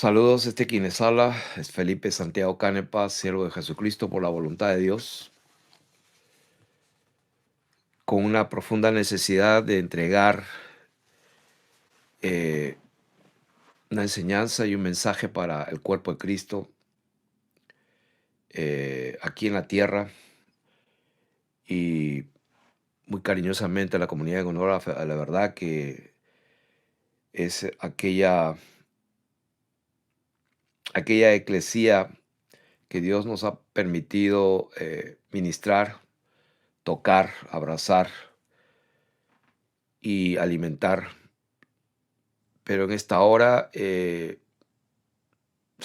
Saludos, quien les habla es Felipe Santiago Canepa, siervo de Jesucristo por la voluntad de Dios, con una profunda necesidad de entregar eh, una enseñanza y un mensaje para el cuerpo de Cristo aquí en la tierra y muy cariñosamente a la comunidad en honor a la verdad que es aquella eclesía que Dios nos ha permitido ministrar, tocar, abrazar y alimentar. Pero en esta hora se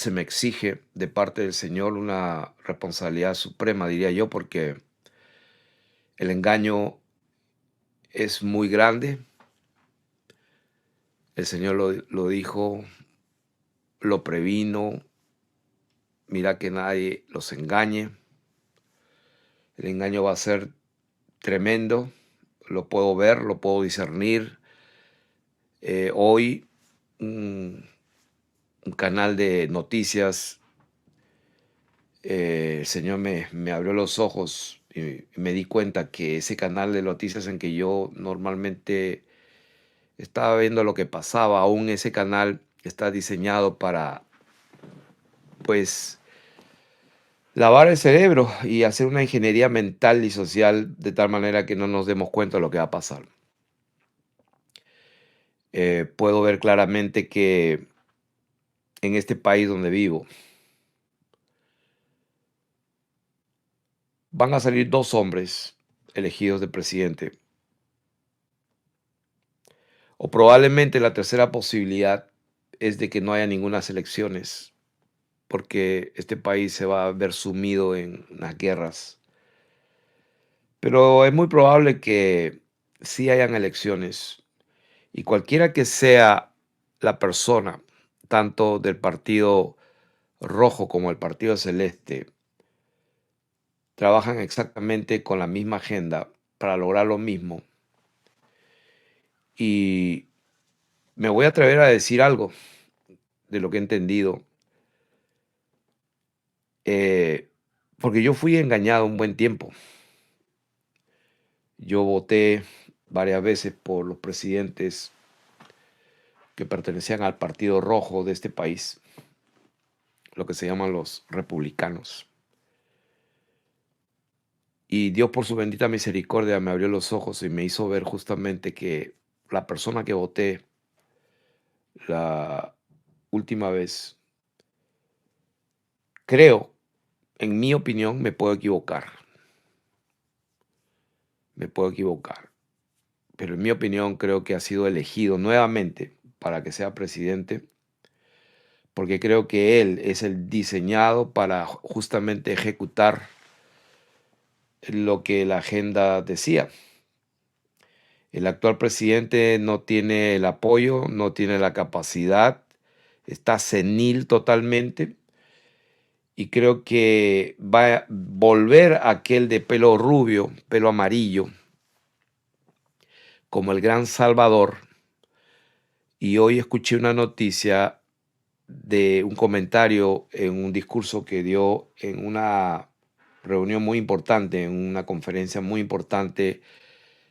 me exige de parte del Señor una responsabilidad suprema, diría yo, porque el engaño es muy grande. El Señor lo dijo, lo previno. Mira que nadie los engañe. El engaño va a ser tremendo. Lo puedo ver, lo puedo discernir. Hoy un canal de noticias, el Señor me abrió los ojos y me di cuenta que ese canal de noticias en que yo normalmente estaba viendo lo que pasaba, aún ese canal está diseñado para, pues, lavar el cerebro y hacer una ingeniería mental y social de tal manera que no nos demos cuenta de lo que va a pasar. Puedo ver claramente que en este país donde vivo van a salir dos hombres elegidos de presidente, o probablemente la tercera posibilidad es de que no haya ninguna elecciones, porque este país se va a ver sumido en las guerras. Pero es muy probable que sí hayan elecciones y cualquiera que sea la persona, tanto del partido rojo como el partido celeste, trabajan exactamente con la misma agenda para lograr lo mismo. Y me voy a atrever a decir algo de lo que he entendido, eh, porque yo fui engañado un buen tiempo. Yo voté varias veces por los presidentes que pertenecían al partido rojo de este país, lo que se llaman los republicanos. Y Dios por su bendita misericordia me abrió los ojos y me hizo ver justamente que la persona que voté la última vez, creo, en mi opinión, me puedo equivocar, pero en mi opinión creo que ha sido elegido nuevamente para que sea presidente, porque creo que él es el diseñado para justamente ejecutar lo que la agenda decía. El actual presidente no tiene el apoyo, no tiene la capacidad, está senil totalmente y creo que va a volver aquel de pelo rubio, pelo amarillo, como el gran Salvador. Y hoy escuché una noticia de un comentario en un discurso que dio en una reunión muy importante, en una conferencia muy importante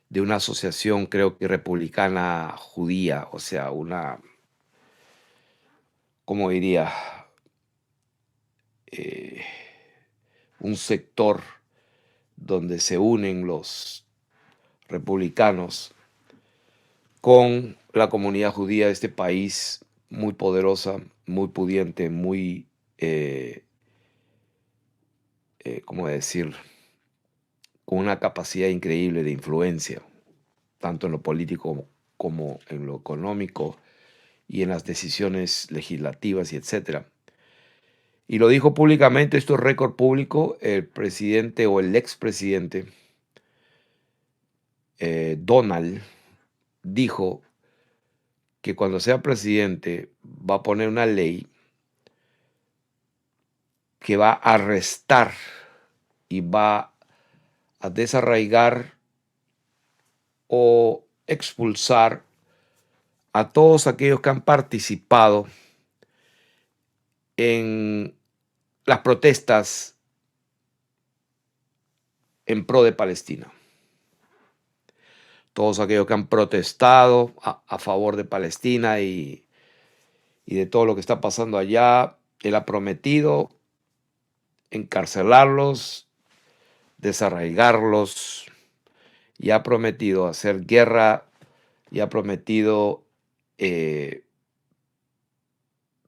de una asociación, creo que republicana judía, o sea, ¿cómo diría? Eh, un sector donde se unen los republicanos con la comunidad judía de este país, muy poderosa, muy pudiente, muy, ¿cómo decir? Con una capacidad increíble de influencia, tanto en lo político como en lo económico y en las decisiones legislativas y etcétera. Y lo dijo públicamente, esto es récord público, el presidente o el expresidente Donald dijo que cuando sea presidente va a poner una ley que va a arrestar y va a desarraigar o expulsar a todos aquellos que han participado en las protestas en pro de Palestina. Todos aquellos que han protestado a favor de Palestina y de todo lo que está pasando allá, él ha prometido encarcelarlos, desarraigarlos, y ha prometido hacer guerra, y ha prometido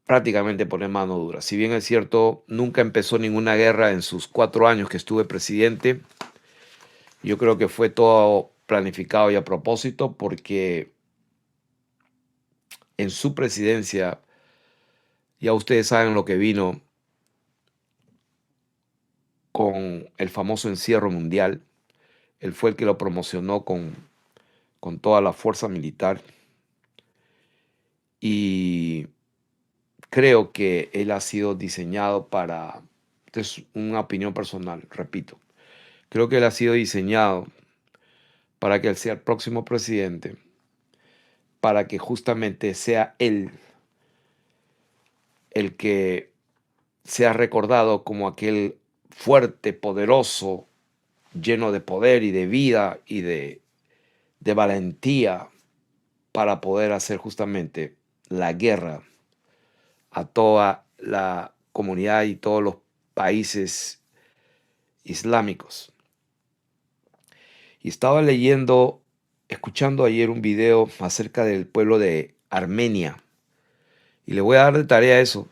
prácticamente poner mano dura. Si bien es cierto, nunca empezó ninguna guerra en sus 4 años que estuve presidente, yo creo que fue todo planificado y a propósito, porque en su presidencia, ya ustedes saben lo que vino con el famoso encierro mundial. Él fue el que lo promocionó con toda la fuerza militar, y creo que él ha sido diseñado para, es una opinión personal, repito, creo que él ha sido diseñado para que él sea el próximo presidente, para que justamente sea él el que sea recordado como aquel fuerte, poderoso, lleno de poder y de vida y de valentía para poder hacer justamente la guerra a toda la comunidad y todos los países islámicos. Y estaba escuchando ayer un video acerca del pueblo de Armenia. Y le voy a dar de tarea eso.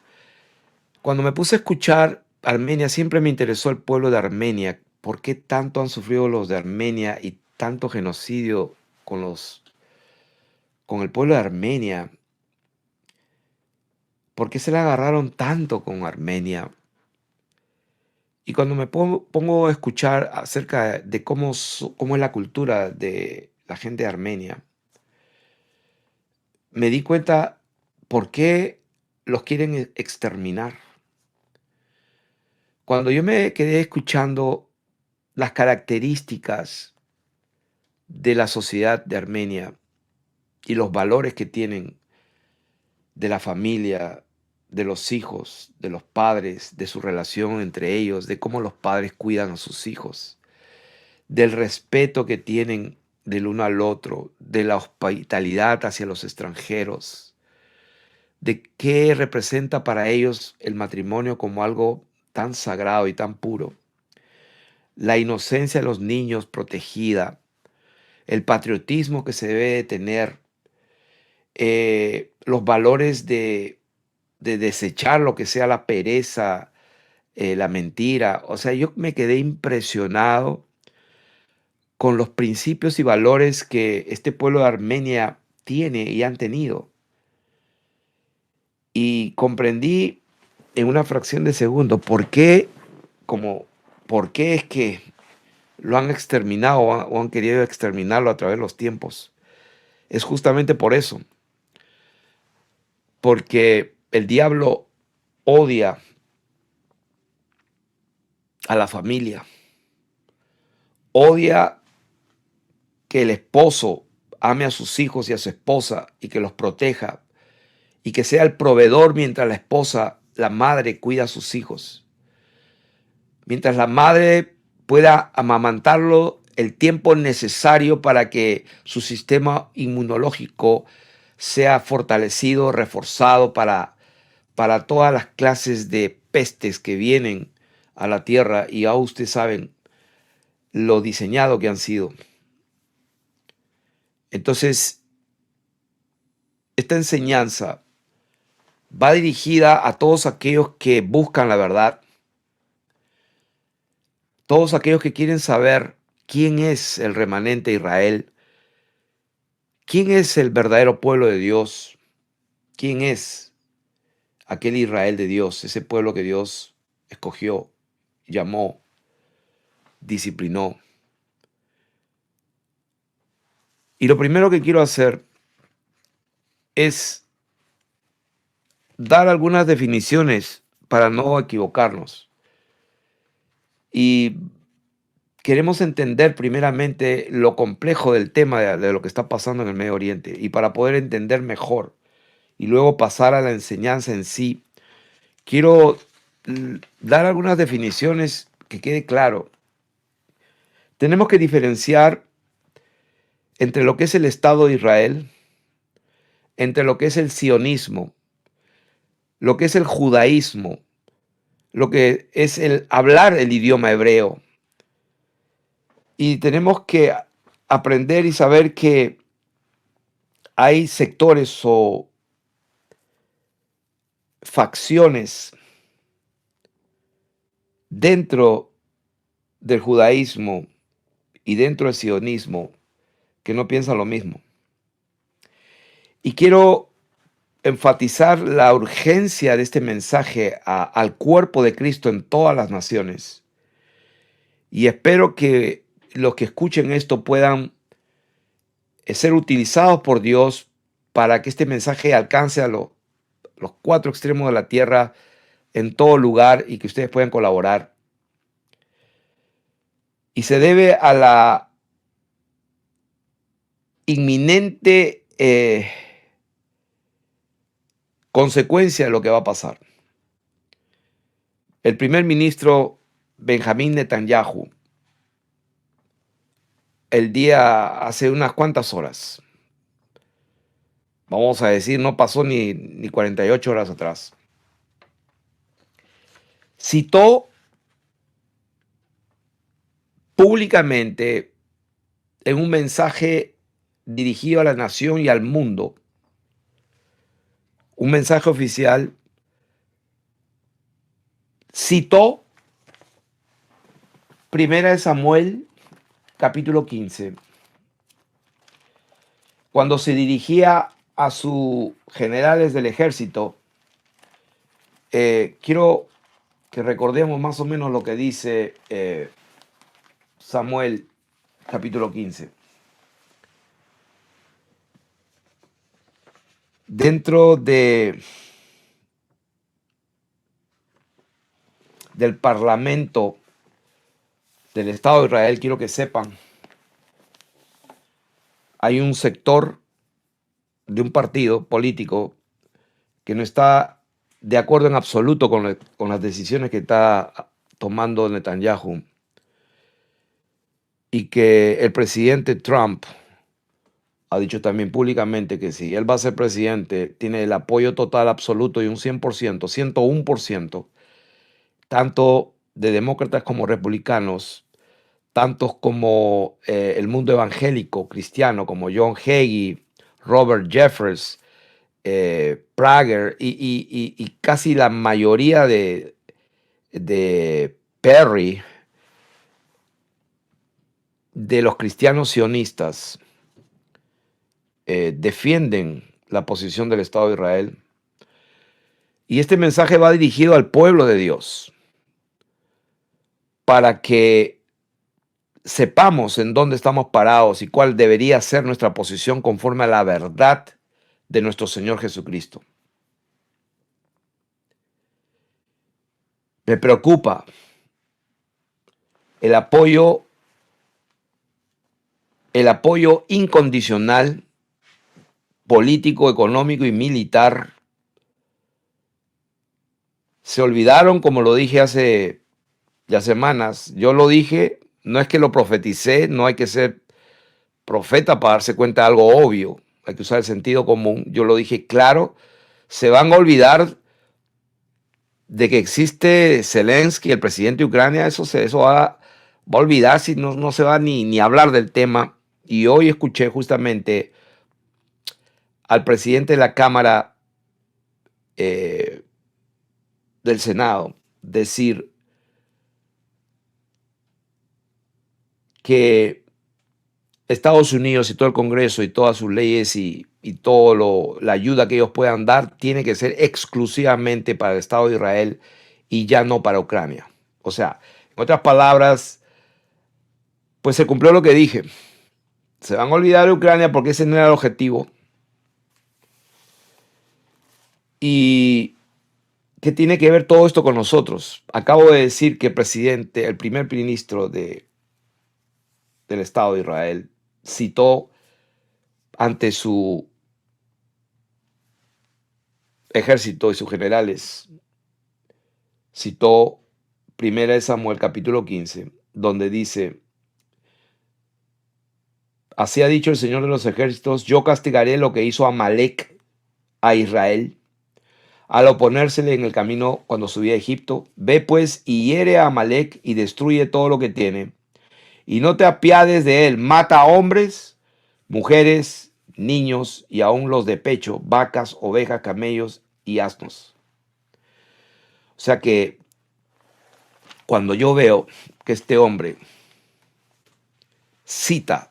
Cuando me puse a escuchar Armenia, siempre me interesó el pueblo de Armenia. ¿Por qué tanto han sufrido los de Armenia y tanto genocidio con el pueblo de Armenia? ¿Por qué se le agarraron tanto con Armenia? Y cuando me pongo a escuchar acerca de cómo es la cultura de la gente de Armenia, me di cuenta por qué los quieren exterminar. Cuando yo me quedé escuchando las características de la sociedad de Armenia y los valores que tienen de la familia, de los hijos, de los padres, de su relación entre ellos, de cómo los padres cuidan a sus hijos, del respeto que tienen del uno al otro, de la hospitalidad hacia los extranjeros, de qué representa para ellos el matrimonio como algo tan sagrado y tan puro, la inocencia de los niños protegida, el patriotismo que se debe de tener, los valores de desechar lo que sea la pereza, la mentira. O sea, yo me quedé impresionado con los principios y valores que este pueblo de Armenia tiene y han tenido. Y comprendí en una fracción de segundo por qué es que lo han exterminado o han querido exterminarlo a través de los tiempos. Es justamente por eso, porque el diablo odia a la familia, odia que el esposo ame a sus hijos y a su esposa y que los proteja y que sea el proveedor mientras la esposa, la madre, cuida a sus hijos. Mientras la madre pueda amamantarlo el tiempo necesario para que su sistema inmunológico sea fortalecido, reforzado para todas las clases de pestes que vienen a la tierra, y ya ustedes saben lo diseñado que han sido. Entonces, esta enseñanza va dirigida a todos aquellos que buscan la verdad, todos aquellos que quieren saber quién es el remanente de Israel, quién es el verdadero pueblo de Dios, quién es aquel Israel de Dios, ese pueblo que Dios escogió, llamó, disciplinó. Y lo primero que quiero hacer es dar algunas definiciones para no equivocarnos. Y queremos entender primeramente lo complejo del tema de lo que está pasando en el Medio Oriente, y para poder entender mejor y luego pasar a la enseñanza en sí, quiero dar algunas definiciones que quede claro. Tenemos que diferenciar entre lo que es el Estado de Israel, entre lo que es el sionismo, lo que es el judaísmo, lo que es el hablar el idioma hebreo. Y tenemos que aprender y saber que hay sectores o facciones dentro del judaísmo y dentro del sionismo que no piensan lo mismo. Y quiero enfatizar la urgencia de este mensaje al cuerpo de Cristo en todas las naciones. Y espero que los que escuchen esto puedan ser utilizados por Dios para que este mensaje alcance a los cuatro extremos de la tierra en todo lugar y que ustedes puedan colaborar. Y se debe a la inminente consecuencia de lo que va a pasar. El primer ministro Benjamín Netanyahu, hace unas cuantas horas, vamos a decir, no pasó ni 48 horas atrás, citó públicamente en un mensaje dirigido a la nación y al mundo, un mensaje oficial, citó 1 Samuel capítulo 15, cuando se dirigía a sus generales del ejército. Quiero que recordemos más o menos lo que dice Samuel capítulo 15. Dentro del Parlamento del Estado de Israel, quiero que sepan, hay un sector de un partido político que no está de acuerdo en absoluto con las decisiones que está tomando Netanyahu, y que el presidente Trump ha dicho también públicamente que si él va a ser presidente, tiene el apoyo total, absoluto y un 100%, 101%, tanto de demócratas como republicanos, tantos como el mundo evangélico cristiano, como John Hagee, Robert Jeffress, Prager y casi la mayoría de Perry, de los cristianos sionistas, defienden la posición del Estado de Israel. Y este mensaje va dirigido al pueblo de Dios para que sepamos en dónde estamos parados y cuál debería ser nuestra posición conforme a la verdad de nuestro Señor Jesucristo. Me preocupa el apoyo incondicional, político, económico y militar. Se olvidaron, como lo dije hace ya semanas, yo lo dije, no es que lo profeticé, no hay que ser profeta para darse cuenta de algo obvio, hay que usar el sentido común. Yo lo dije claro, se van a olvidar de que existe Zelensky, el presidente de Ucrania, eso va a olvidar si no se va ni a hablar del tema. Y hoy escuché justamente al presidente de la Cámara del Senado decir que Estados Unidos y todo el Congreso y todas sus leyes y toda la ayuda que ellos puedan dar tiene que ser exclusivamente para el Estado de Israel y ya no para Ucrania. O sea, en otras palabras, pues se cumplió lo que dije. Se van a olvidar de Ucrania porque ese no era el objetivo. ¿Y qué tiene que ver todo esto con nosotros? Acabo de decir que el primer ministro del Estado de Israel, citó ante su ejército y sus generales citó 1 Samuel capítulo 15, donde dice: así ha dicho el Señor de los ejércitos, yo castigaré lo que hizo Amalec a Israel al oponérsele en el camino cuando subía a Egipto. Ve pues y hiere a Amalec y destruye todo lo que tiene, y no te apiades de él, mata a hombres, mujeres, niños y aun los de pecho, vacas, ovejas, camellos y asnos. O sea que cuando yo veo que este hombre cita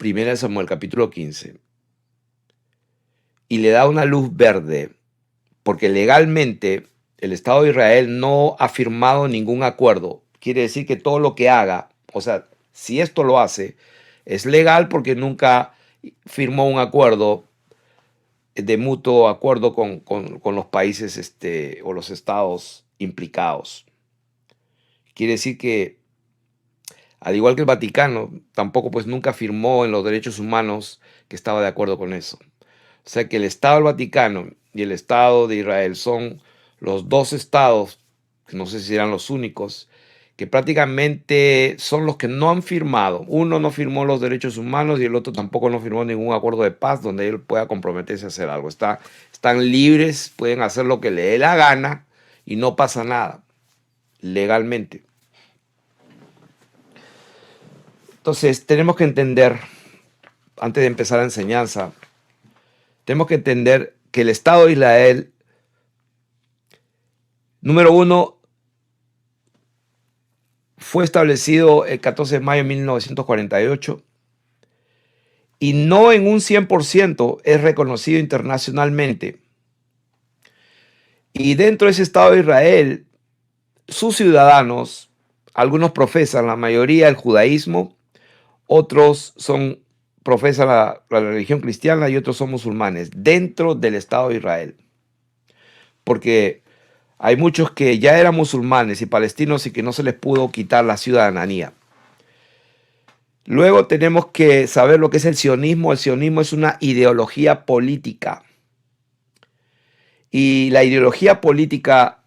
1 Samuel capítulo 15 y le da una luz verde, porque legalmente el Estado de Israel no ha firmado ningún acuerdo, quiere decir que todo lo que haga, o sea, si esto lo hace, es legal porque nunca firmó un acuerdo de mutuo acuerdo con los países o los estados implicados. Quiere decir que, al igual que el Vaticano, tampoco pues nunca firmó en los derechos humanos que estaba de acuerdo con eso. O sea que el Estado del Vaticano y el Estado de Israel son los dos estados, que no sé si serán los únicos, que prácticamente son los que no han firmado. Uno no firmó los derechos humanos y el otro tampoco no firmó ningún acuerdo de paz donde él pueda comprometerse a hacer algo. Están libres, pueden hacer lo que le dé la gana y no pasa nada legalmente. Entonces tenemos que entender, antes de empezar la enseñanza, tenemos que entender que el Estado de Israel, número uno, fue establecido el 14 de mayo de 1948 y no en un 100% es reconocido internacionalmente. Y dentro de ese Estado de Israel, sus ciudadanos, algunos profesan, la mayoría, el judaísmo, otros profesan la religión cristiana y otros son musulmanes dentro del Estado de Israel. Porque hay muchos que ya eran musulmanes y palestinos y que no se les pudo quitar la ciudadanía. Luego tenemos que saber lo que es el sionismo. El sionismo es una ideología política. Y la ideología política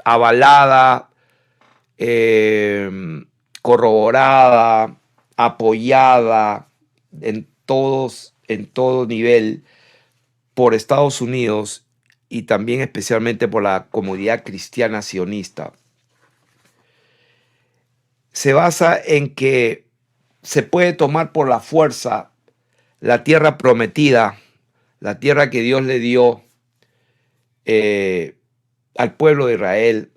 avalada, corroborada, apoyada en todo nivel por Estados Unidos y también especialmente por la comunidad cristiana sionista, se basa en que se puede tomar por la fuerza la tierra prometida, la tierra que Dios le dio al pueblo de Israel,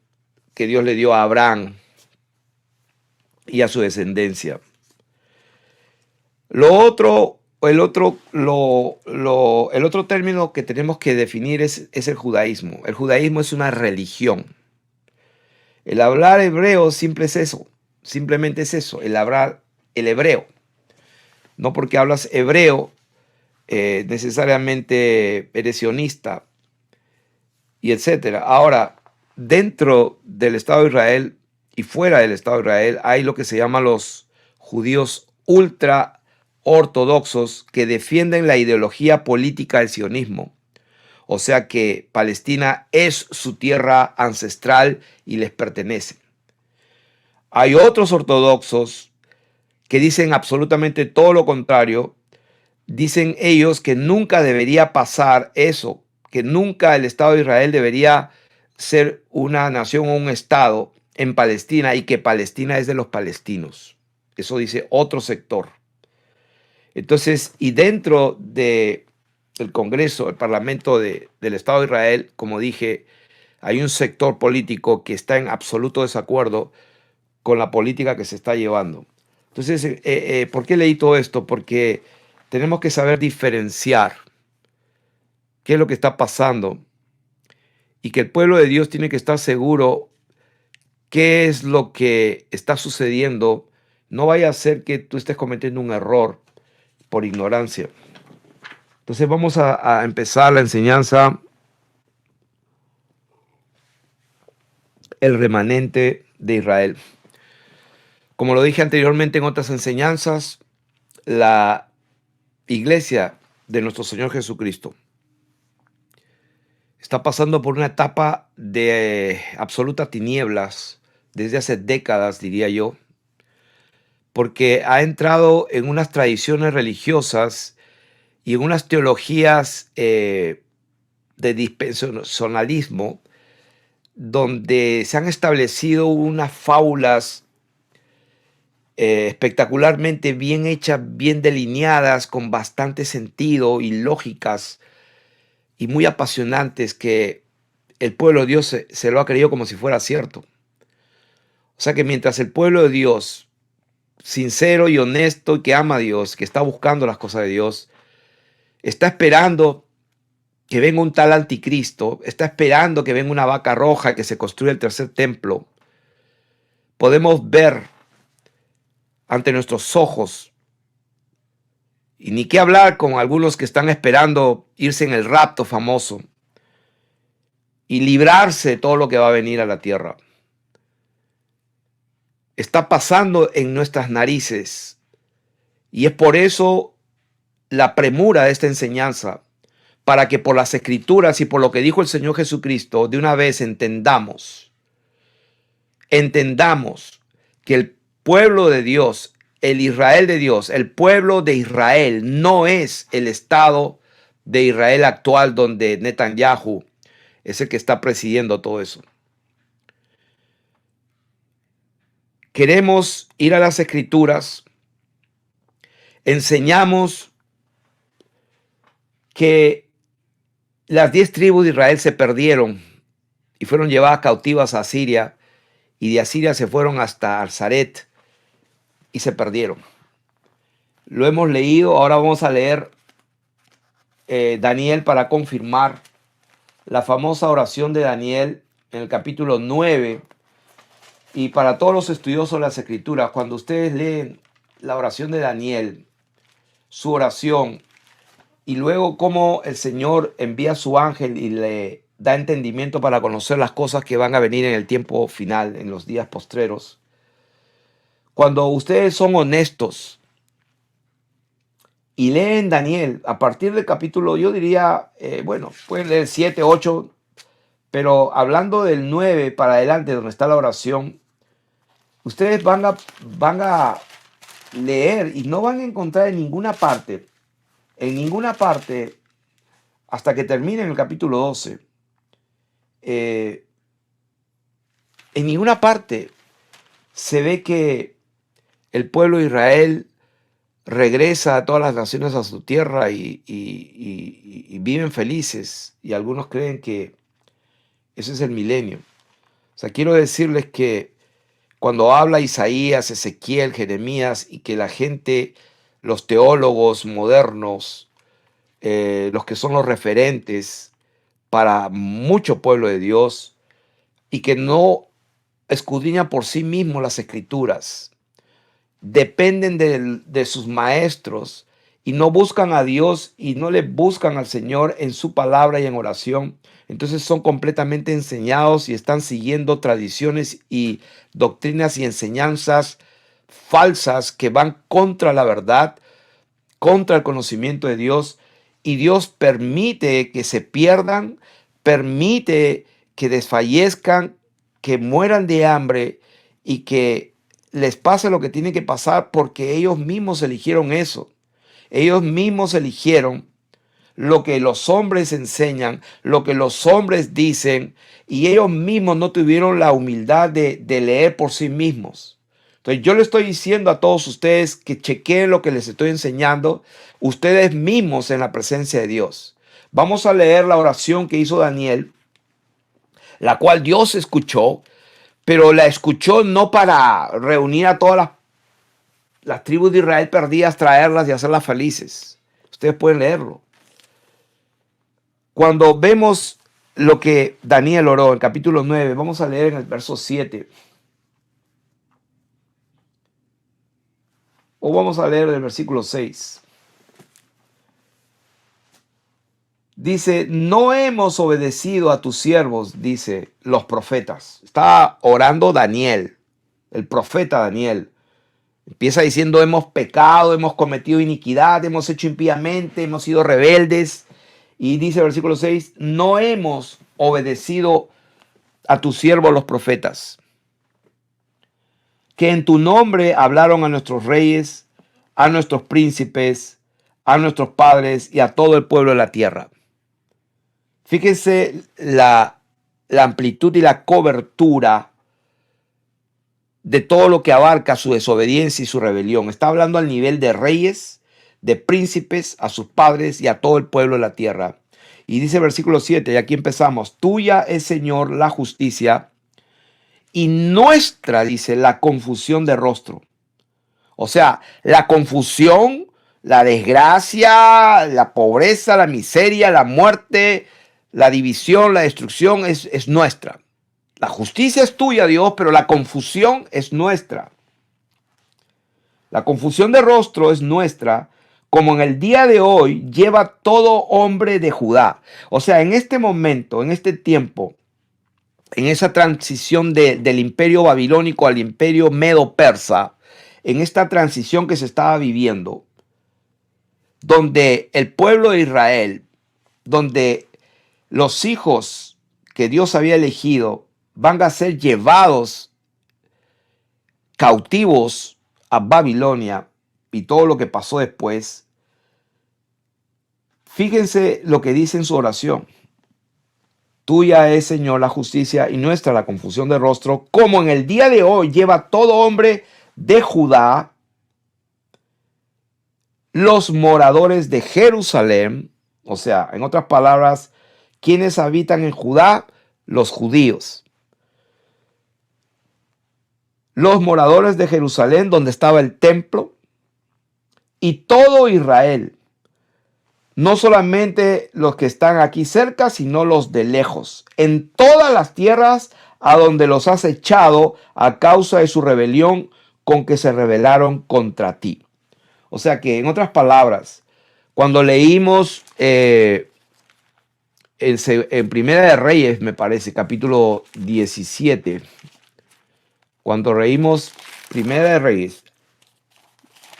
que Dios le dio a Abraham y a su descendencia. El otro término que tenemos que definir es el judaísmo. El judaísmo es una religión. El hablar hebreo simplemente es eso, el hablar el hebreo. No porque hablas hebreo necesariamente eres sionista y etcétera. Ahora, dentro del Estado de Israel y fuera del Estado de Israel hay lo que se llama los judíos ultra ortodoxos que defienden la ideología política del sionismo. O sea que Palestina es su tierra ancestral y les pertenece. Hay otros ortodoxos que dicen absolutamente todo lo contrario. Dicen ellos que nunca debería pasar eso, que nunca el Estado de Israel debería ser una nación o un Estado en Palestina y que Palestina es de los palestinos. Eso dice otro sector. Entonces, y dentro del Congreso, el Parlamento del Estado de Israel, como dije, hay un sector político que está en absoluto desacuerdo con la política que se está llevando. Entonces, ¿por qué leí todo esto? Porque tenemos que saber diferenciar qué es lo que está pasando y que el pueblo de Dios tiene que estar seguro qué es lo que está sucediendo. No vaya a ser que tú estés cometiendo un error por ignorancia. Entonces vamos a empezar la enseñanza. El remanente de Israel. Como lo dije anteriormente en otras enseñanzas, la iglesia de nuestro Señor Jesucristo está pasando por una etapa de absolutas tinieblas desde hace décadas, diría yo, porque ha entrado en unas tradiciones religiosas y en unas teologías de dispensacionalismo, donde se han establecido unas fábulas espectacularmente bien hechas, bien delineadas, con bastante sentido y lógicas y muy apasionantes, que el pueblo de Dios se lo ha creído como si fuera cierto. O sea que mientras el pueblo de Dios, sincero y honesto, y que ama a Dios, que está buscando las cosas de Dios, está esperando que venga un tal anticristo, está esperando que venga una vaca roja, que se construya el tercer templo, podemos ver ante nuestros ojos, y ni qué hablar con algunos que están esperando irse en el rapto famoso y librarse de todo lo que va a venir a la tierra. Está pasando en nuestras narices, y es por eso la premura de esta enseñanza, para que por las escrituras y por lo que dijo el Señor Jesucristo, de una vez entendamos que el pueblo de Dios, el Israel de Dios, el pueblo de Israel no es el Estado de Israel actual, donde Netanyahu es el que está presidiendo todo eso. Queremos ir a las escrituras, enseñamos que las 10 tribus de Israel se perdieron y fueron llevadas cautivas a Asiria, y de Asiria se fueron hasta Arzaret y se perdieron. Lo hemos leído, ahora vamos a leer Daniel para confirmar la famosa oración de Daniel en el capítulo 9. Y para todos los estudiosos de las escrituras, cuando ustedes leen la oración de Daniel, su oración, y luego cómo el Señor envía a su ángel y le da entendimiento para conocer las cosas que van a venir en el tiempo final, en los días postreros. Cuando ustedes son honestos y leen Daniel, a partir del capítulo, yo diría, pueden leer 7, 8, pero hablando del 9 para adelante, donde está la oración, ustedes van a leer y no van a encontrar en ninguna parte, hasta que termine el capítulo 12, en ninguna parte se ve que el pueblo de Israel regresa a todas las naciones a su tierra y viven felices. Y algunos creen que ese es el milenio. O sea, quiero decirles que cuando habla Isaías, Ezequiel, Jeremías, y que la gente, los teólogos modernos, los que son los referentes para mucho pueblo de Dios, y que no escudriñan por sí mismos las escrituras, dependen de sus maestros y no buscan a Dios y no le buscan al Señor en su palabra y en oración, entonces son completamente enseñados y están siguiendo tradiciones y doctrinas y enseñanzas falsas que van contra la verdad, contra el conocimiento de Dios, y Dios permite que se pierdan, permite que desfallezcan, que mueran de hambre y que les pase lo que tiene que pasar, porque ellos mismos eligieron eso. Ellos mismos eligieron lo que los hombres enseñan, lo que los hombres dicen, y ellos mismos no tuvieron la humildad de leer por sí mismos. Entonces yo le estoy diciendo a todos ustedes que chequeen lo que les estoy enseñando, ustedes mismos en la presencia de Dios. Vamos a leer la oración que hizo Daniel, la cual Dios escuchó, pero la escuchó no para reunir a todas las tribus de Israel perdidas, traerlas y hacerlas felices. Ustedes pueden leerlo. Cuando vemos lo que Daniel oró en capítulo 9, vamos a leer en el verso 7. O vamos a leer del versículo 6. Dice, no hemos obedecido a tus siervos, dice los profetas. Está orando Daniel, el profeta Daniel. Empieza diciendo, hemos pecado, hemos cometido iniquidad, hemos hecho impíamente, hemos sido rebeldes. Y dice el versículo 6, no hemos obedecido a tus siervos los profetas, que en tu nombre hablaron a nuestros reyes, a nuestros príncipes, a nuestros padres y a todo el pueblo de la tierra. Fíjense la amplitud y la cobertura de todo lo que abarca su desobediencia y su rebelión. Está hablando al nivel de reyes, de príncipes, a sus padres y a todo el pueblo de la tierra. Y dice el versículo 7, y aquí empezamos, tuya es, Señor, la justicia y nuestra, dice, la confusión de rostro. O sea, la confusión, la desgracia, la pobreza, la miseria, la muerte, la división, la destrucción es nuestra. La justicia es tuya, Dios, pero la confusión es nuestra. La confusión de rostro es nuestra, como en el día de hoy lleva todo hombre de Judá. O sea, en este momento, en este tiempo, en esa transición del imperio babilónico al imperio medo-persa, en esta transición que se estaba viviendo, donde el pueblo de Israel, donde los hijos que Dios había elegido van a ser llevados cautivos a Babilonia y todo lo que pasó después, fíjense lo que dice en su oración. Tuya es, Señor, la justicia y nuestra la confusión de rostro, como en el día de hoy lleva todo hombre de Judá, los moradores de Jerusalén, o sea, en otras palabras, quienes habitan en Judá, los judíos. Los moradores de Jerusalén, donde estaba el templo, y todo Israel, no solamente los que están aquí cerca, sino los de lejos, en todas las tierras a donde los has echado a causa de su rebelión con que se rebelaron contra ti. O sea que, en otras palabras, cuando leímos en Primera de Reyes, me parece, capítulo 17, cuando leímos Primera de Reyes,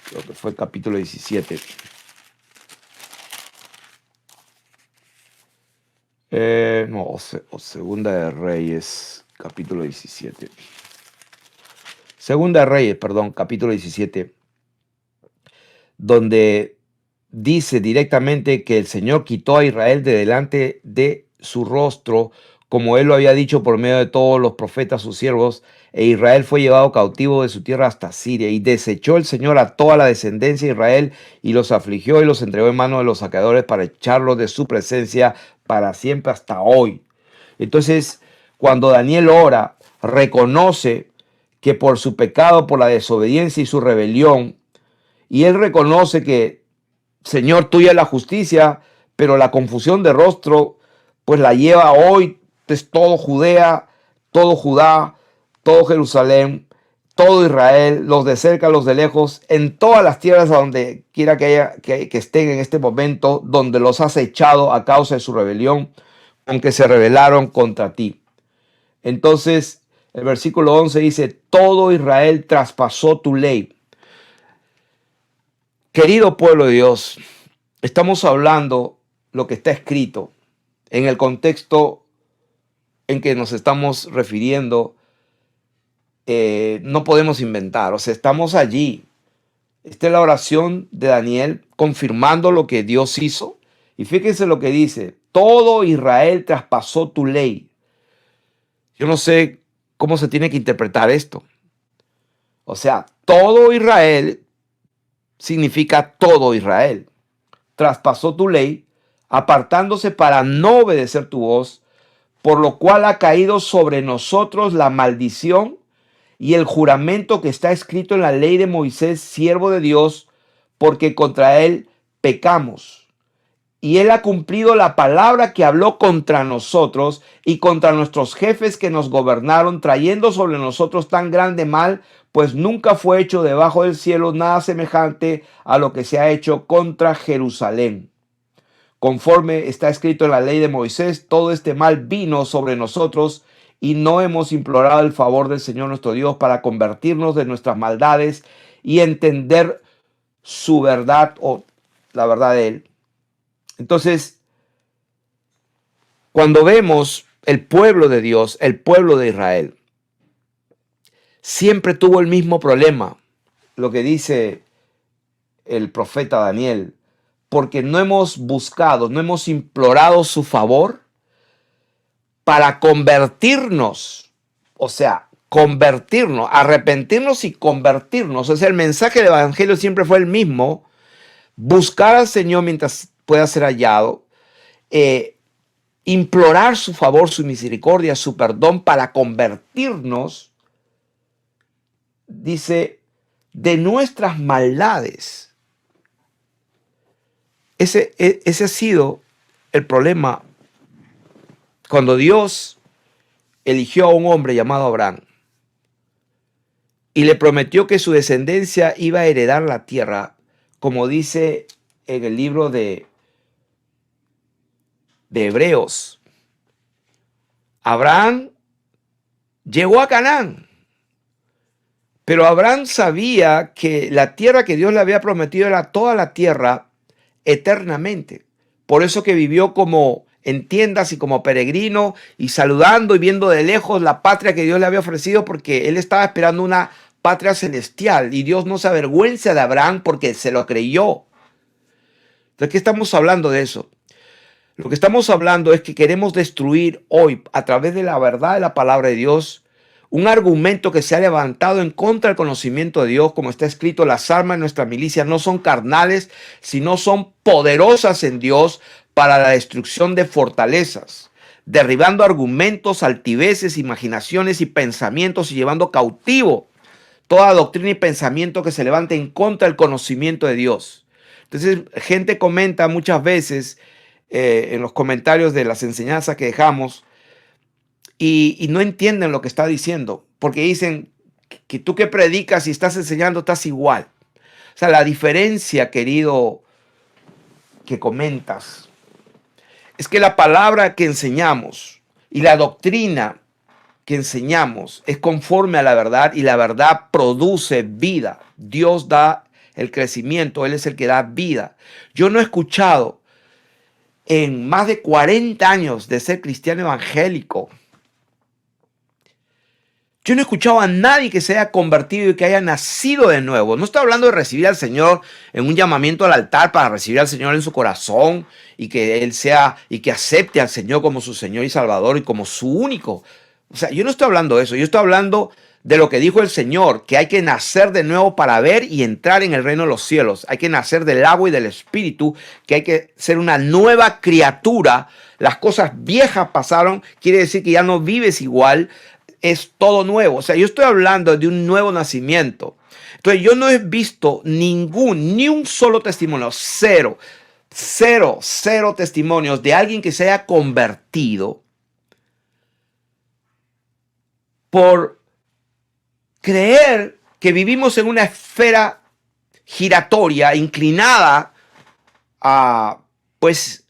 creo que fue el capítulo 17. O Segunda de Reyes, capítulo 17. Segunda de Reyes, perdón, capítulo 17, donde dice directamente que el Señor quitó a Israel de delante de su rostro, como él lo había dicho por medio de todos los profetas, sus siervos, e Israel fue llevado cautivo de su tierra hasta Siria, y desechó el Señor a toda la descendencia de Israel, y los afligió y los entregó en manos de los saqueadores para echarlos de su presencia para siempre hasta hoy. Entonces, cuando Daniel ora, reconoce que por su pecado, por la desobediencia y su rebelión, y él reconoce que, Señor, tuya es la justicia, pero la confusión de rostro, pues la lleva hoy, es todo Judea, todo Judá, todo Jerusalén, todo Israel, los de cerca, los de lejos, en todas las tierras a donde quiera que estén en este momento, donde los has echado a causa de su rebelión, aunque se rebelaron contra ti. Entonces, el versículo 11 dice, todo Israel traspasó tu ley. Querido pueblo de Dios, estamos hablando lo que está escrito en el contexto en que nos estamos refiriendo. No podemos inventar, o sea, estamos allí. Esta es la oración de Daniel confirmando lo que Dios hizo. Y fíjense lo que dice, todo Israel traspasó tu ley. Yo no sé cómo se tiene que interpretar esto. O sea, todo Israel significa todo Israel. Traspasó tu ley, apartándose para no obedecer tu voz, por lo cual ha caído sobre nosotros la maldición y el juramento que está escrito en la ley de Moisés, siervo de Dios, porque contra él pecamos. Y él ha cumplido la palabra que habló contra nosotros y contra nuestros jefes que nos gobernaron, trayendo sobre nosotros tan grande mal, pues nunca fue hecho debajo del cielo nada semejante a lo que se ha hecho contra Jerusalén. Conforme está escrito en la ley de Moisés, todo este mal vino sobre nosotros y no hemos implorado el favor del Señor nuestro Dios para convertirnos de nuestras maldades y entender su verdad o la verdad de Él. Entonces, Cuando vemos el pueblo de Dios, el pueblo de Israel, siempre tuvo el mismo problema, lo que dice el profeta Daniel, porque no hemos buscado, no hemos implorado su favor para convertirnos, o sea, convertirnos, arrepentirnos y convertirnos. O sea, el mensaje del Evangelio siempre fue el mismo: buscar al Señor mientras pueda ser hallado, implorar su favor, su misericordia, su perdón para convertirnos, dice, de nuestras maldades. Ese ha sido el problema cuando Dios eligió a un hombre llamado Abraham y le prometió que su descendencia iba a heredar la tierra, como dice en el libro de Hebreos. Abraham llegó a Canaán, pero Abraham sabía que la tierra que Dios le había prometido era toda la tierra eternamente. Por eso que vivió como en tiendas y como peregrino y saludando y viendo de lejos la patria que Dios le había ofrecido, porque él estaba esperando una patria celestial y Dios no se avergüenza de Abraham porque se lo creyó. ¿De qué estamos hablando de eso? Lo que estamos hablando es que queremos destruir hoy, a través de la verdad de la palabra de Dios, un argumento que se ha levantado en contra del conocimiento de Dios, como está escrito: las armas de nuestra milicia no son carnales, sino son poderosas en Dios para la destrucción de fortalezas, derribando argumentos, altiveces, imaginaciones y pensamientos, y llevando cautivo toda doctrina y pensamiento que se levante en contra del conocimiento de Dios. Entonces, gente comenta muchas veces en los comentarios de las enseñanzas que dejamos, y no entienden lo que está diciendo, porque dicen que tú que predicas y estás enseñando estás igual. O sea, la diferencia, querido, que comentas, es que la palabra que enseñamos y la doctrina que enseñamos es conforme a la verdad, y la verdad produce vida. Dios da el crecimiento, Él es el que da vida. Yo no he escuchado en más de 40 años de ser cristiano evangélico, yo no he escuchado a nadie que se haya convertido y que haya nacido de nuevo. No estoy hablando de recibir al Señor en un llamamiento al altar para recibir al Señor en su corazón y que Él sea y que acepte al Señor como su Señor y Salvador y como su único. O sea, yo no estoy hablando de eso. Yo estoy hablando de lo que dijo el Señor, que hay que nacer de nuevo para ver y entrar en el reino de los cielos. Hay que nacer del agua y del espíritu, que hay que ser una nueva criatura. Las cosas viejas pasaron, quiere decir que ya no vives igual. Es todo nuevo. O sea, yo estoy hablando de un nuevo nacimiento. Entonces, yo no he visto ni un solo testimonio, cero testimonios de alguien que se haya convertido por creer que vivimos en una esfera giratoria inclinada pues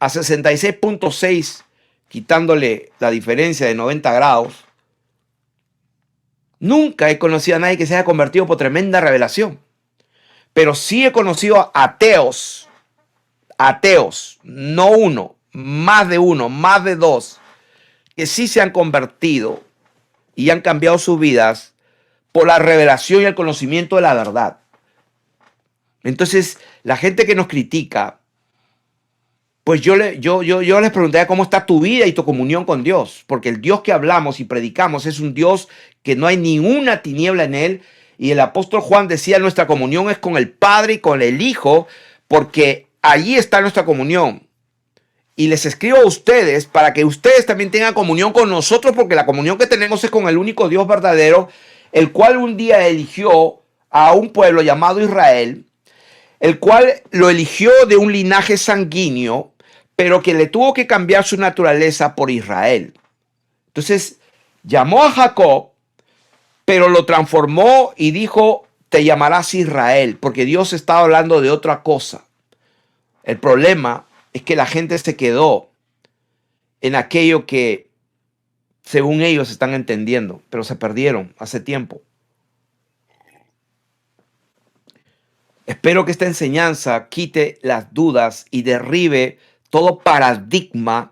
a 66.6, quitándole la diferencia de 90 grados. Nunca he conocido a nadie que se haya convertido por tremenda revelación. Pero sí he conocido a ateos, no uno, más de dos, que sí se han convertido y han cambiado sus vidas por la revelación y el conocimiento de la verdad. Entonces, la gente que nos critica, pues yo les preguntaría cómo está tu vida y tu comunión con Dios, porque el Dios que hablamos y predicamos es un Dios que no hay ninguna tiniebla en él, y el apóstol Juan decía: nuestra comunión es con el Padre y con el Hijo, porque allí está nuestra comunión. Y les escribo a ustedes para que ustedes también tengan comunión con nosotros, porque la comunión que tenemos es con el único Dios verdadero, el cual un día eligió a un pueblo llamado Israel, el cual lo eligió de un linaje sanguíneo, pero que le tuvo que cambiar su naturaleza por Israel. Entonces, llamó a Jacob, pero lo transformó y dijo: te llamarás Israel, porque Dios estaba hablando de otra cosa. El problema es que la gente se quedó en aquello que, según ellos, están entendiendo, pero se perdieron hace tiempo. Espero que esta enseñanza quite las dudas y derribe todo paradigma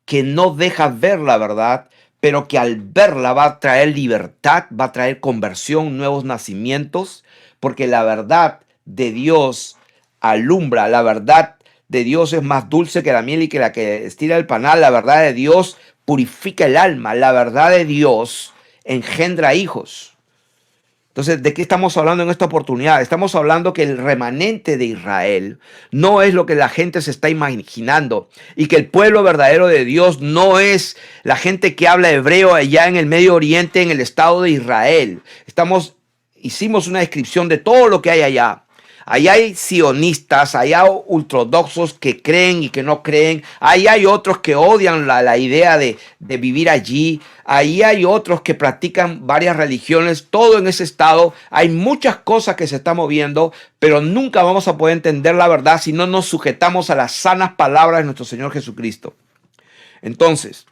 que no deja ver la verdad, pero que al verla va a traer libertad, va a traer conversión, nuevos nacimientos, porque la verdad de Dios alumbra, la verdad de Dios es más dulce que la miel y que la que estira el panal, la verdad de Dios purifica el alma, la verdad de Dios engendra hijos. Entonces, ¿de qué estamos hablando en esta oportunidad? Estamos hablando que el remanente de Israel no es lo que la gente se está imaginando y que el pueblo verdadero de Dios no es la gente que habla hebreo allá en el Medio Oriente, en el estado de Israel. Hicimos una descripción de todo lo que hay allá. Allá hay sionistas, allá hay ultraortodoxos que creen y que no creen. Ahí hay otros que odian la idea de vivir allí. Ahí hay otros que practican varias religiones. Todo en ese estado. Hay muchas cosas que se están moviendo, pero nunca vamos a poder entender la verdad si no nos sujetamos a las sanas palabras de nuestro Señor Jesucristo. Entonces,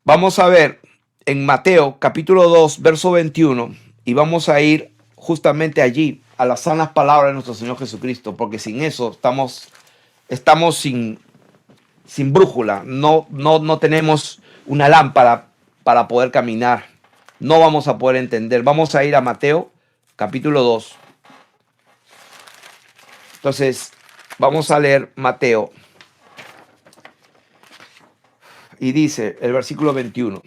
vamos a ver en Mateo capítulo 2, verso 21, y vamos a ir justamente allí, a las sanas palabras de nuestro Señor Jesucristo, porque sin eso estamos sin brújula, no tenemos una lámpara para poder caminar, no vamos a poder entender. Vamos a ir a Mateo capítulo 2. Entonces, vamos a leer Mateo, y dice el versículo 21.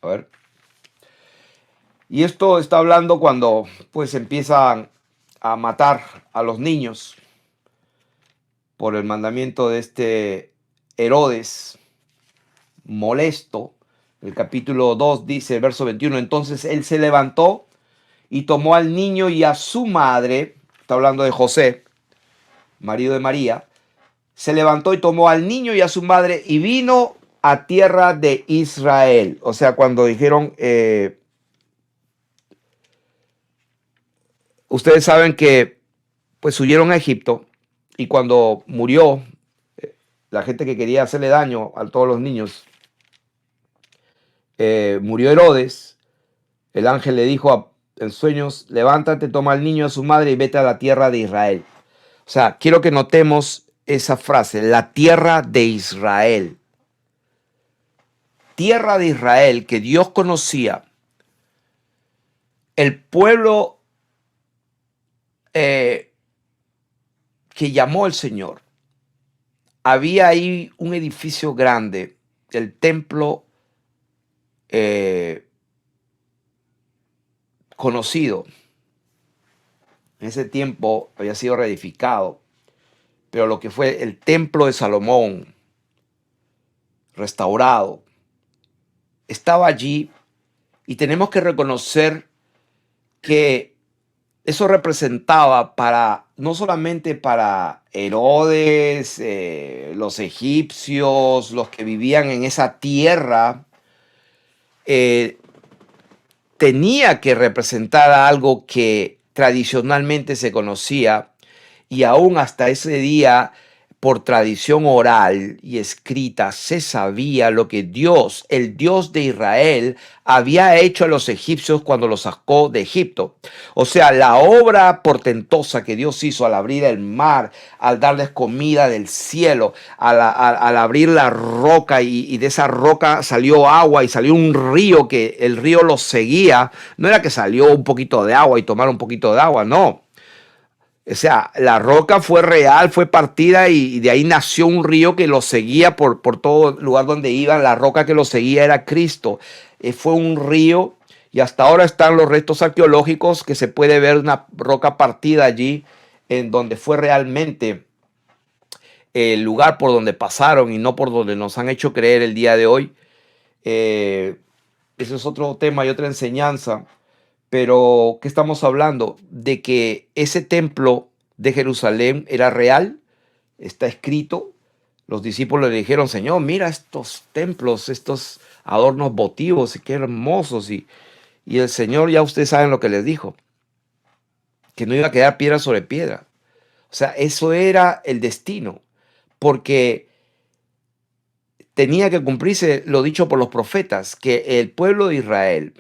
A ver. Y esto está hablando cuando pues empiezan a matar a los niños por el mandamiento de este Herodes molesto. El capítulo 2 dice, verso 21, entonces él se levantó y tomó al niño y a su madre, está hablando de José, marido de María, se levantó y tomó al niño y a su madre y vino a tierra de Israel. O sea, cuando dijeron... ustedes saben que pues huyeron a Egipto y cuando murió la gente que quería hacerle daño a todos los niños, murió Herodes, el ángel le dijo en sueños, levántate, toma al niño y a su madre y vete a la tierra de Israel. O sea, quiero que notemos esa frase, la tierra de Israel. Tierra de Israel que Dios conocía. El pueblo que llamó el Señor. Había ahí un edificio grande, el templo conocido. En ese tiempo había sido reedificado, pero lo que fue el templo de Salomón, restaurado, estaba allí y tenemos que reconocer que eso representaba no solamente para Herodes, los egipcios, los que vivían en esa tierra, tenía que representar algo que tradicionalmente se conocía y aún hasta ese día, por tradición oral y escrita, se sabía lo que Dios, el Dios de Israel, había hecho a los egipcios cuando los sacó de Egipto. O sea, la obra portentosa que Dios hizo al abrir el mar, al darles comida del cielo, al abrir la roca y de esa roca salió agua y salió un río que el río los seguía. No era que salió un poquito de agua y tomaron un poquito de agua, no. O sea, la roca fue real, fue partida y de ahí nació un río que los seguía por todo lugar donde iban. La roca que los seguía era Cristo. Fue un río y hasta ahora están los restos arqueológicos que se puede ver una roca partida allí en donde fue realmente el lugar por donde pasaron y no por donde nos han hecho creer el día de hoy. Ese es otro tema y otra enseñanza. Pero, ¿qué estamos hablando? De que ese templo de Jerusalén era real, está escrito. Los discípulos le dijeron, Señor, mira estos templos, estos adornos votivos, y qué hermosos. Y el Señor, ya ustedes saben lo que les dijo, que no iba a quedar piedra sobre piedra. O sea, eso era el destino, porque tenía que cumplirse lo dicho por los profetas, que el pueblo de Israel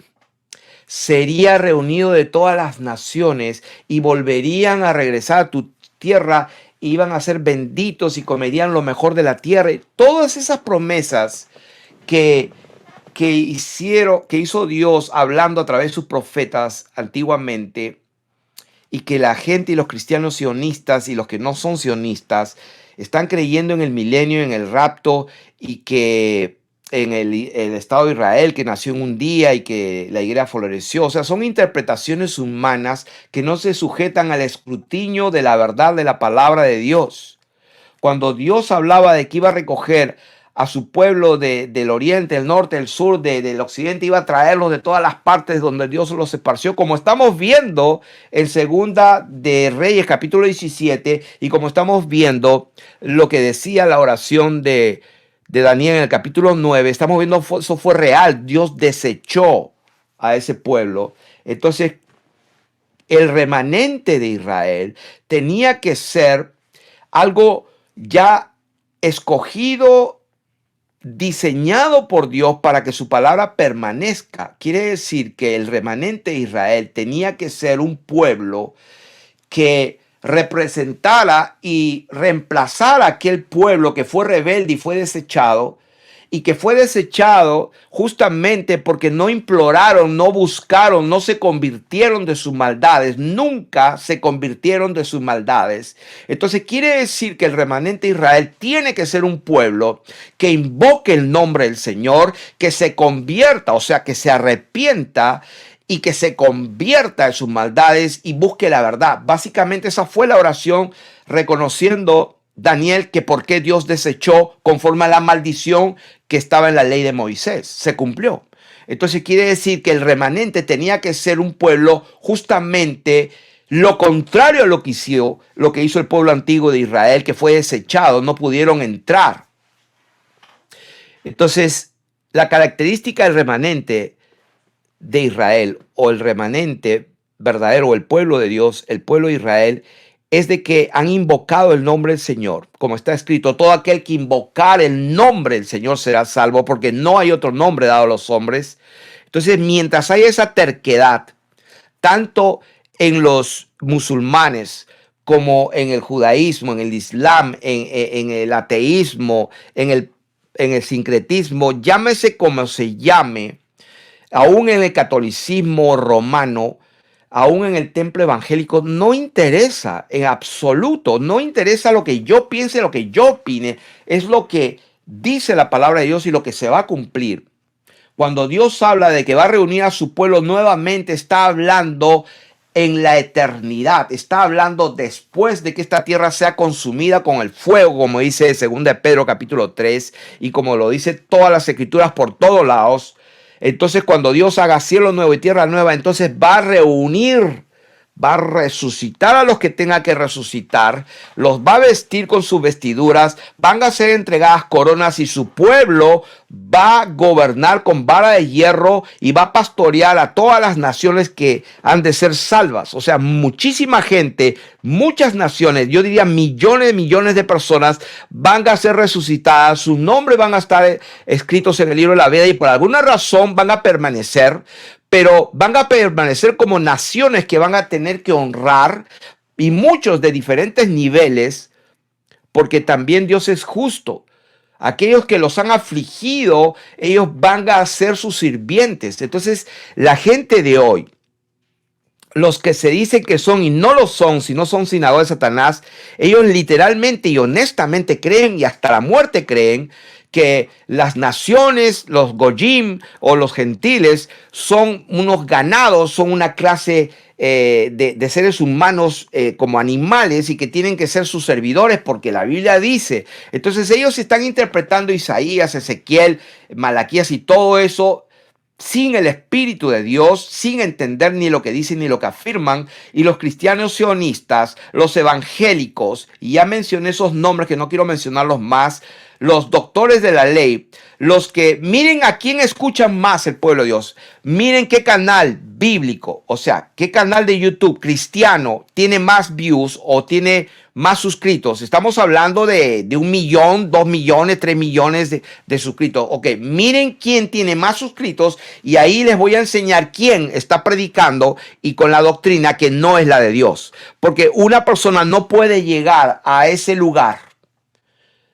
sería reunido de todas las naciones y volverían a regresar a tu tierra, iban a ser benditos y comerían lo mejor de la tierra. Y todas esas promesas que, que hizo Dios hablando a través de sus profetas antiguamente, y que la gente y los cristianos sionistas y los que no son sionistas están creyendo en el milenio, en el rapto, y que en el Estado de Israel que nació en un día y que la iglesia floreció. O sea, son interpretaciones humanas que no se sujetan al escrutinio de la verdad de la palabra de Dios. Cuando Dios hablaba de que iba a recoger a su pueblo del oriente, del norte, del sur, del occidente, iba a traerlos de todas las partes donde Dios los esparció, como estamos viendo en Segunda de Reyes, capítulo 17, y como estamos viendo lo que decía la oración de Daniel en el capítulo 9, estamos viendo eso fue real. Dios desechó a ese pueblo. Entonces, el remanente de Israel tenía que ser algo ya escogido, diseñado por Dios para que su palabra permanezca. Quiere decir que el remanente de Israel tenía que ser un pueblo que representara y reemplazara a aquel pueblo que fue rebelde y fue desechado, y que fue desechado justamente porque no imploraron, no buscaron, no se convirtieron de sus maldades, nunca se convirtieron de sus maldades. Entonces quiere decir que el remanente de Israel tiene que ser un pueblo que invoque el nombre del Señor, que se convierta, o sea, que se arrepienta y que se convierta de sus maldades y busque la verdad. Básicamente esa fue la oración, reconociendo Daniel que por qué Dios desechó conforme a la maldición que estaba en la ley de Moisés. Se cumplió. Entonces quiere decir que el remanente tenía que ser un pueblo justamente lo contrario a lo que hizo el pueblo antiguo de Israel, que fue desechado, no pudieron entrar. Entonces, la característica del remanente de Israel, o el remanente verdadero, o el pueblo de Dios, el pueblo de Israel, es de que han invocado el nombre del Señor. Como está escrito, todo aquel que invocar el nombre del Señor será salvo, porque no hay otro nombre dado a los hombres. Entonces, mientras hay esa terquedad, tanto en los musulmanes como en el judaísmo, en el islam, en el ateísmo, en el sincretismo, llámese como se llame, aún en el catolicismo romano, aún en el templo evangélico, no interesa en absoluto, no interesa lo que yo piense, lo que yo opine, es lo que dice la palabra de Dios y lo que se va a cumplir. Cuando Dios habla de que va a reunir a su pueblo nuevamente, está hablando en la eternidad, está hablando después de que esta tierra sea consumida con el fuego, como dice 2 de Pedro capítulo 3, y como lo dice todas las escrituras por todos lados. Entonces, cuando Dios haga cielo nuevo y tierra nueva, entonces va a reunir, va a resucitar a los que tenga que resucitar, los va a vestir con sus vestiduras, van a ser entregadas coronas y su pueblo va a gobernar con vara de hierro y va a pastorear a todas las naciones que han de ser salvas. O sea, muchísima gente, muchas naciones, yo diría millones de personas van a ser resucitadas, sus nombres van a estar escritos en el libro de la vida y por alguna razón van a permanecer, pero van a permanecer como naciones que van a tener que honrar, y muchos de diferentes niveles, porque también Dios es justo. Aquellos que los han afligido, ellos van a ser sus sirvientes. Entonces, la gente de hoy, los que se dicen que son y no lo son, si no son sinagogas de Satanás, ellos literalmente y honestamente creen, y hasta la muerte creen, que las naciones, los goyim o los gentiles, son unos ganados, son una clase de seres humanos como animales, y que tienen que ser sus servidores porque la Biblia dice. Entonces ellos están interpretando Isaías, Ezequiel, Malaquías y todo eso sin el Espíritu de Dios, sin entender ni lo que dicen ni lo que afirman. Y los cristianos sionistas, los evangélicos, y ya mencioné esos nombres que no quiero mencionarlos más, los doctores de la ley, los que miren a quién escuchan más el pueblo de Dios, miren qué canal bíblico, o sea, qué canal de YouTube cristiano tiene más views o tiene más suscritos. Estamos hablando de 1 millón, 2 millones, 3 millones de suscritos. Ok, miren quién tiene más suscritos y ahí les voy a enseñar quién está predicando y con la doctrina que no es la de Dios. Porque una persona no puede llegar a ese lugar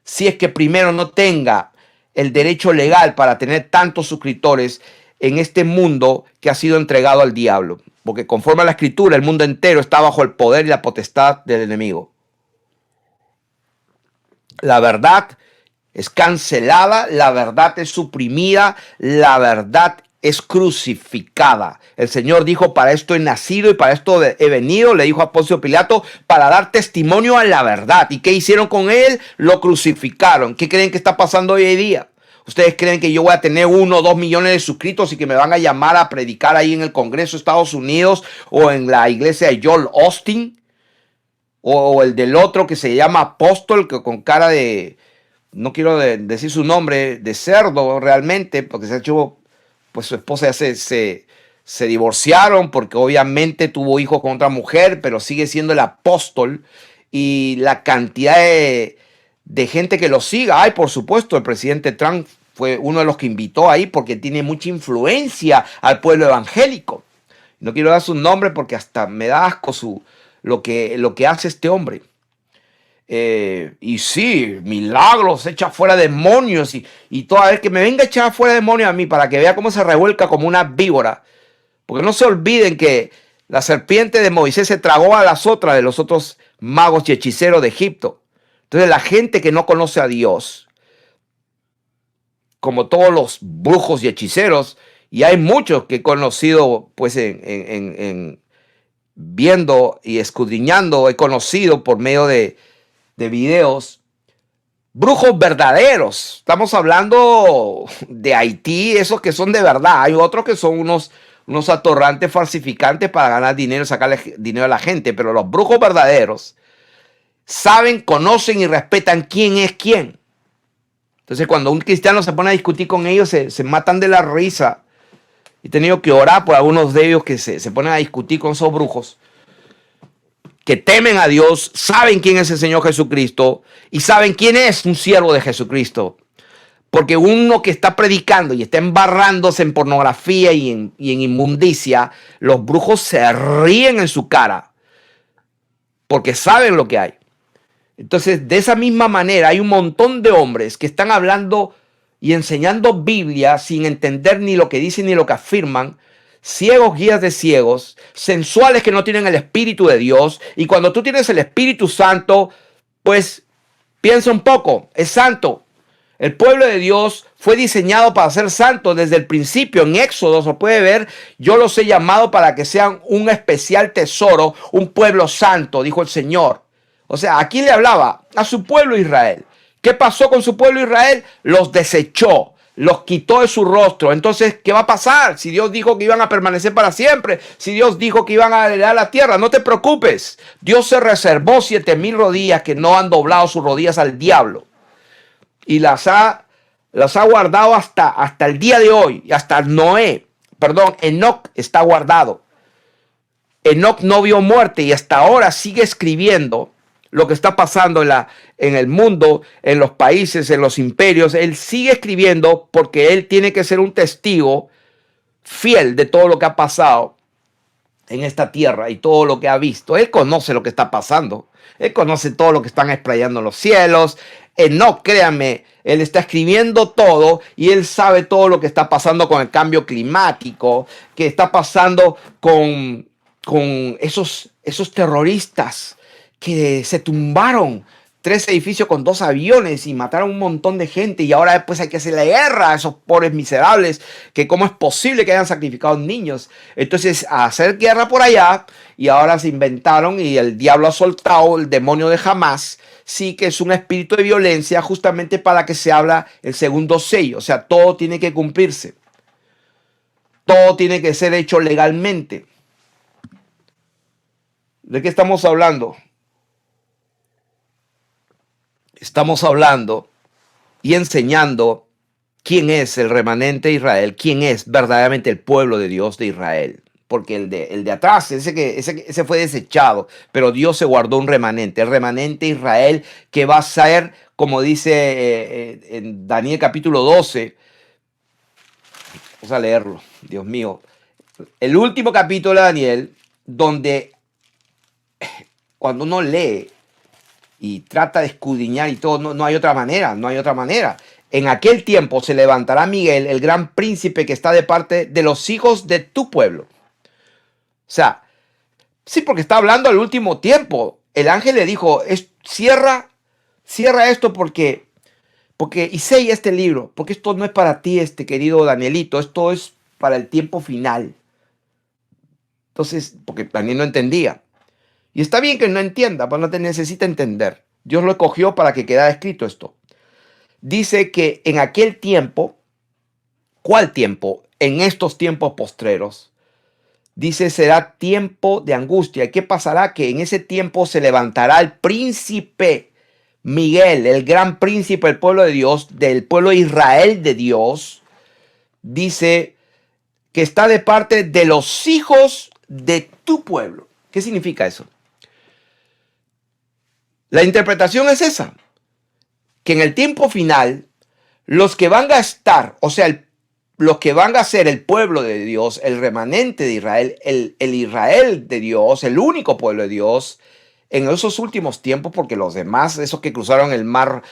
si es que primero no tenga el derecho legal para tener tantos suscriptores en este mundo que ha sido entregado al diablo. Porque conforme a la escritura, el mundo entero está bajo el poder y la potestad del enemigo. La verdad es cancelada, la verdad es suprimida, la verdad es crucificada. El Señor dijo, para esto he nacido y para esto he venido, le dijo a Poncio Pilato, para dar testimonio a la verdad. ¿Y qué hicieron con él? Lo crucificaron. ¿Qué creen que está pasando hoy en día? ¿Ustedes creen que yo voy a tener 1 o 2 millones de suscritos y que me van a llamar a predicar ahí en el Congreso de Estados Unidos o en la iglesia de Joel Austin? O el del otro que se llama Apóstol, que con cara de, no quiero decir su nombre, de cerdo realmente, porque se ha hecho, pues su esposa ya se divorciaron, porque obviamente tuvo hijos con otra mujer, pero sigue siendo el apóstol. Y la cantidad de gente que lo siga, ay, por supuesto, el presidente Trump fue uno de los que invitó ahí, porque tiene mucha influencia al pueblo evangélico. No quiero dar su nombre porque hasta me da asco lo que hace este hombre. Y sí, milagros, echa fuera demonios y toda vez que me venga a echar fuera demonios a mí para que vea cómo se revuelca como una víbora. Porque no se olviden que la serpiente de Moisés se tragó a las otras de los otros magos y hechiceros de Egipto. Entonces la gente que no conoce a Dios, como todos los brujos y hechiceros, y hay muchos que he conocido pues viendo y escudriñando, he conocido por medio de videos, brujos verdaderos. Estamos hablando de Haití, esos que son de verdad. Hay otros que son unos atorrantes falsificantes para ganar dinero, sacarle dinero a la gente, pero los brujos verdaderos saben, conocen y respetan quién es quién. Entonces cuando un cristiano se pone a discutir con ellos, se matan de la risa. He tenido que orar por algunos de ellos que se ponen a discutir con esos brujos, que temen a Dios, saben quién es el Señor Jesucristo y saben quién es un siervo de Jesucristo. Porque uno que está predicando y está embarrándose en pornografía y en inmundicia, los brujos se ríen en su cara porque saben lo que hay. Entonces, de esa misma manera, hay un montón de hombres que están hablando y enseñando Biblia sin entender ni lo que dicen ni lo que afirman, ciegos guías de ciegos, sensuales que no tienen el Espíritu de Dios. Y cuando tú tienes el Espíritu Santo, pues piensa un poco, es santo. El pueblo de Dios fue diseñado para ser santo desde el principio. En Éxodo se puede ver, yo los he llamado para que sean un especial tesoro, un pueblo santo, dijo el Señor. O sea, ¿a quién le hablaba? A su pueblo Israel. ¿Qué pasó con su pueblo Israel? Los desechó, los quitó de su rostro. Entonces, ¿qué va a pasar? Si Dios dijo que iban a permanecer para siempre, si Dios dijo que iban a heredar la tierra, no te preocupes. Dios se reservó 7,000 rodillas que no han doblado sus rodillas al diablo. Y las ha guardado hasta el día de hoy, hasta Enoc está guardado. Enoc no vio muerte y hasta ahora sigue escribiendo lo que está pasando en el mundo, en los países, en los imperios. Él sigue escribiendo porque él tiene que ser un testigo fiel de todo lo que ha pasado en esta tierra y todo lo que ha visto. Él conoce lo que está pasando. Él conoce todo lo que están explayando en los cielos. No, créanme, él está escribiendo todo y él sabe todo lo que está pasando con el cambio climático, que está pasando con esos terroristas que se tumbaron 3 edificios con 2 aviones y mataron un montón de gente, y ahora después hay que hacer la guerra a esos pobres miserables, que cómo es posible que hayan sacrificado niños. Entonces, a hacer guerra por allá, y ahora se inventaron y el diablo ha soltado el demonio de Hamás, sí, que es un espíritu de violencia justamente para que se habla el segundo sello. O sea, todo tiene que cumplirse. Todo tiene que ser hecho legalmente. ¿De qué estamos hablando? Estamos hablando y enseñando quién es el remanente de Israel, quién es verdaderamente el pueblo de Dios de Israel. Porque el de atrás, ese fue desechado, pero Dios se guardó un remanente, el remanente de Israel que va a ser, como dice en Daniel capítulo 12, vamos a leerlo, Dios mío, el último capítulo de Daniel, donde cuando uno lee y trata de escudriñar y todo, no hay otra manera, no hay otra manera. En aquel tiempo se levantará Miguel, el gran príncipe que está de parte de los hijos de tu pueblo. O sea, sí, porque está hablando al último tiempo. El ángel le dijo, cierra esto y sella este libro, porque esto no es para ti, querido Danielito, esto es para el tiempo final. Entonces, porque Daniel no entendía. Y está bien que no entienda, pero no te necesita entender. Dios lo escogió para que quedara escrito esto. Dice que en aquel tiempo, ¿cuál tiempo? En estos tiempos postreros, dice, será tiempo de angustia. ¿Y qué pasará? Que en ese tiempo se levantará el príncipe Miguel, el gran príncipe del pueblo de Dios, del pueblo de Israel de Dios. Dice que está de parte de los hijos de tu pueblo. ¿Qué significa eso? La interpretación es esa, que en el tiempo final, los que van a estar, o sea, los que van a ser el pueblo de Dios, el remanente de Israel, el Israel de Dios, el único pueblo de Dios, en esos últimos tiempos, porque los demás, esos que cruzaron el mar,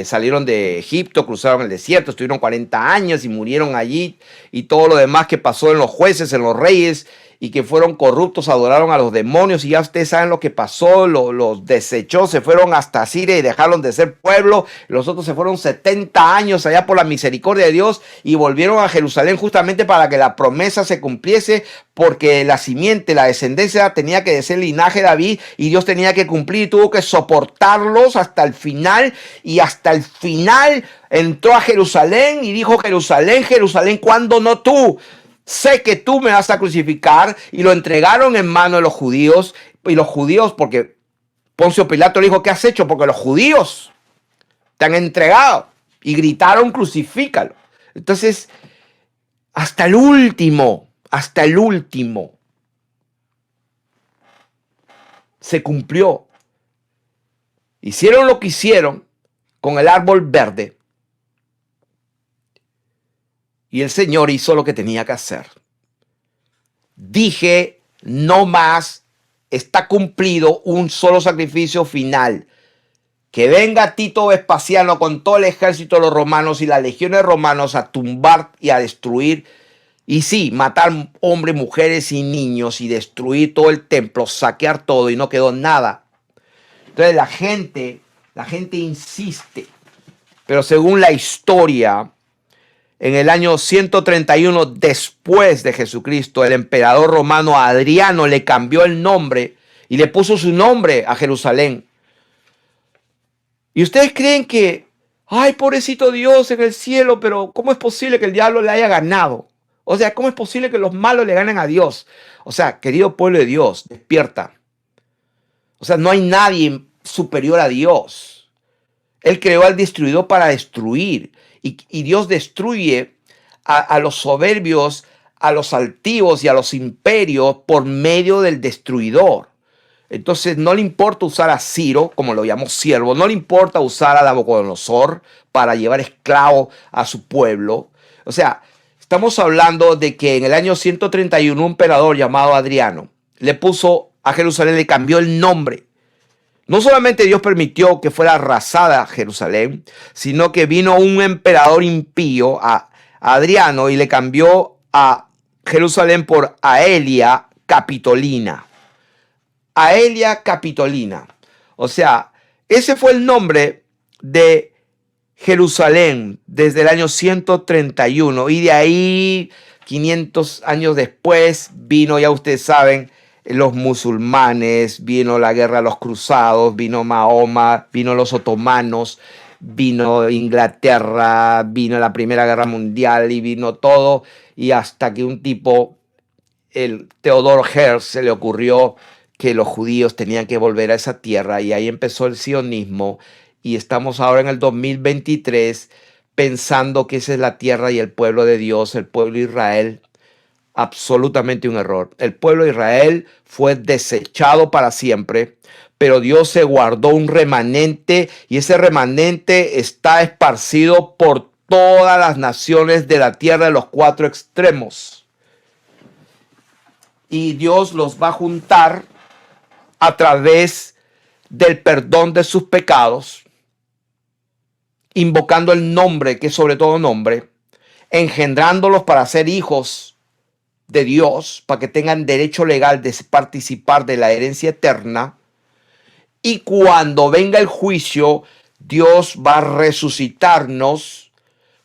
salieron de Egipto, cruzaron el desierto, estuvieron 40 años y murieron allí, y todo lo demás que pasó en los jueces, en los reyes, y que fueron corruptos, adoraron a los demonios, y ya ustedes saben lo que pasó, los desechó, se fueron hasta Siria y dejaron de ser pueblo. Los otros se fueron 70 años allá por la misericordia de Dios y volvieron a Jerusalén justamente para que la promesa se cumpliese, porque la simiente, la descendencia tenía que ser el linaje de David y Dios tenía que cumplir y tuvo que soportarlos hasta el final, y hasta el final entró a Jerusalén y dijo: Jerusalén, Jerusalén, ¿cuándo no tú? Sé que tú me vas a crucificar. Y lo entregaron en manos de los judíos. Y los judíos, porque Poncio Pilato le dijo: ¿qué has hecho? Porque los judíos te han entregado. Y gritaron: crucifícalo. Entonces, hasta el último, se cumplió. Hicieron lo que hicieron con el árbol verde. Y el Señor hizo lo que tenía que hacer. Dije: no más, está cumplido, un solo sacrificio final. Que venga Tito Vespasiano con todo el ejército de los romanos y las legiones romanos a tumbar y a destruir. Y sí, matar hombres, mujeres y niños y destruir todo el templo, saquear todo, y no quedó nada. Entonces la gente insiste. Pero según la historia, en el año 131 después de Jesucristo, el emperador romano Adriano le cambió el nombre y le puso su nombre a Jerusalén. Y ustedes creen que, ay, pobrecito Dios en el cielo, pero ¿cómo es posible que el diablo le haya ganado? O sea, ¿cómo es posible que los malos le ganen a Dios? O sea, querido pueblo de Dios, despierta. O sea, no hay nadie superior a Dios. Él creó al destruidor para destruir. Y Dios destruye a los soberbios, a los altivos y a los imperios por medio del destruidor. Entonces no le importa usar a Ciro, como lo llamó siervo, no le importa usar a Nabucodonosor para llevar esclavo a su pueblo. O sea, estamos hablando de que en el año 131 un emperador llamado Adriano le puso a Jerusalén, le cambió el nombre. No solamente Dios permitió que fuera arrasada Jerusalén, sino que vino un emperador impío, a Adriano, y le cambió a Jerusalén por Aelia Capitolina. Aelia Capitolina. O sea, ese fue el nombre de Jerusalén desde el año 131. Y de ahí, 500 años después, vino, ya ustedes saben, los musulmanes, vino la guerra de los cruzados, vino Mahoma, vino los otomanos, vino Inglaterra, vino la Primera Guerra Mundial y vino todo. Y hasta que un tipo, el Theodor Herzl, se le ocurrió que los judíos tenían que volver a esa tierra, y ahí empezó el sionismo. y estamos ahora en el 2023 pensando que esa es la tierra y el pueblo de Dios, el pueblo de Israel. Absolutamente un error. El pueblo de Israel fue desechado para siempre, pero Dios se guardó un remanente y ese remanente está esparcido por todas las naciones de la tierra de los cuatro extremos. Y Dios los va a juntar a través del perdón de sus pecados, invocando el nombre, que es sobre todo nombre, engendrándolos para ser hijos de Dios, para que tengan derecho legal de participar de la herencia eterna. Y cuando venga el juicio, Dios va a resucitarnos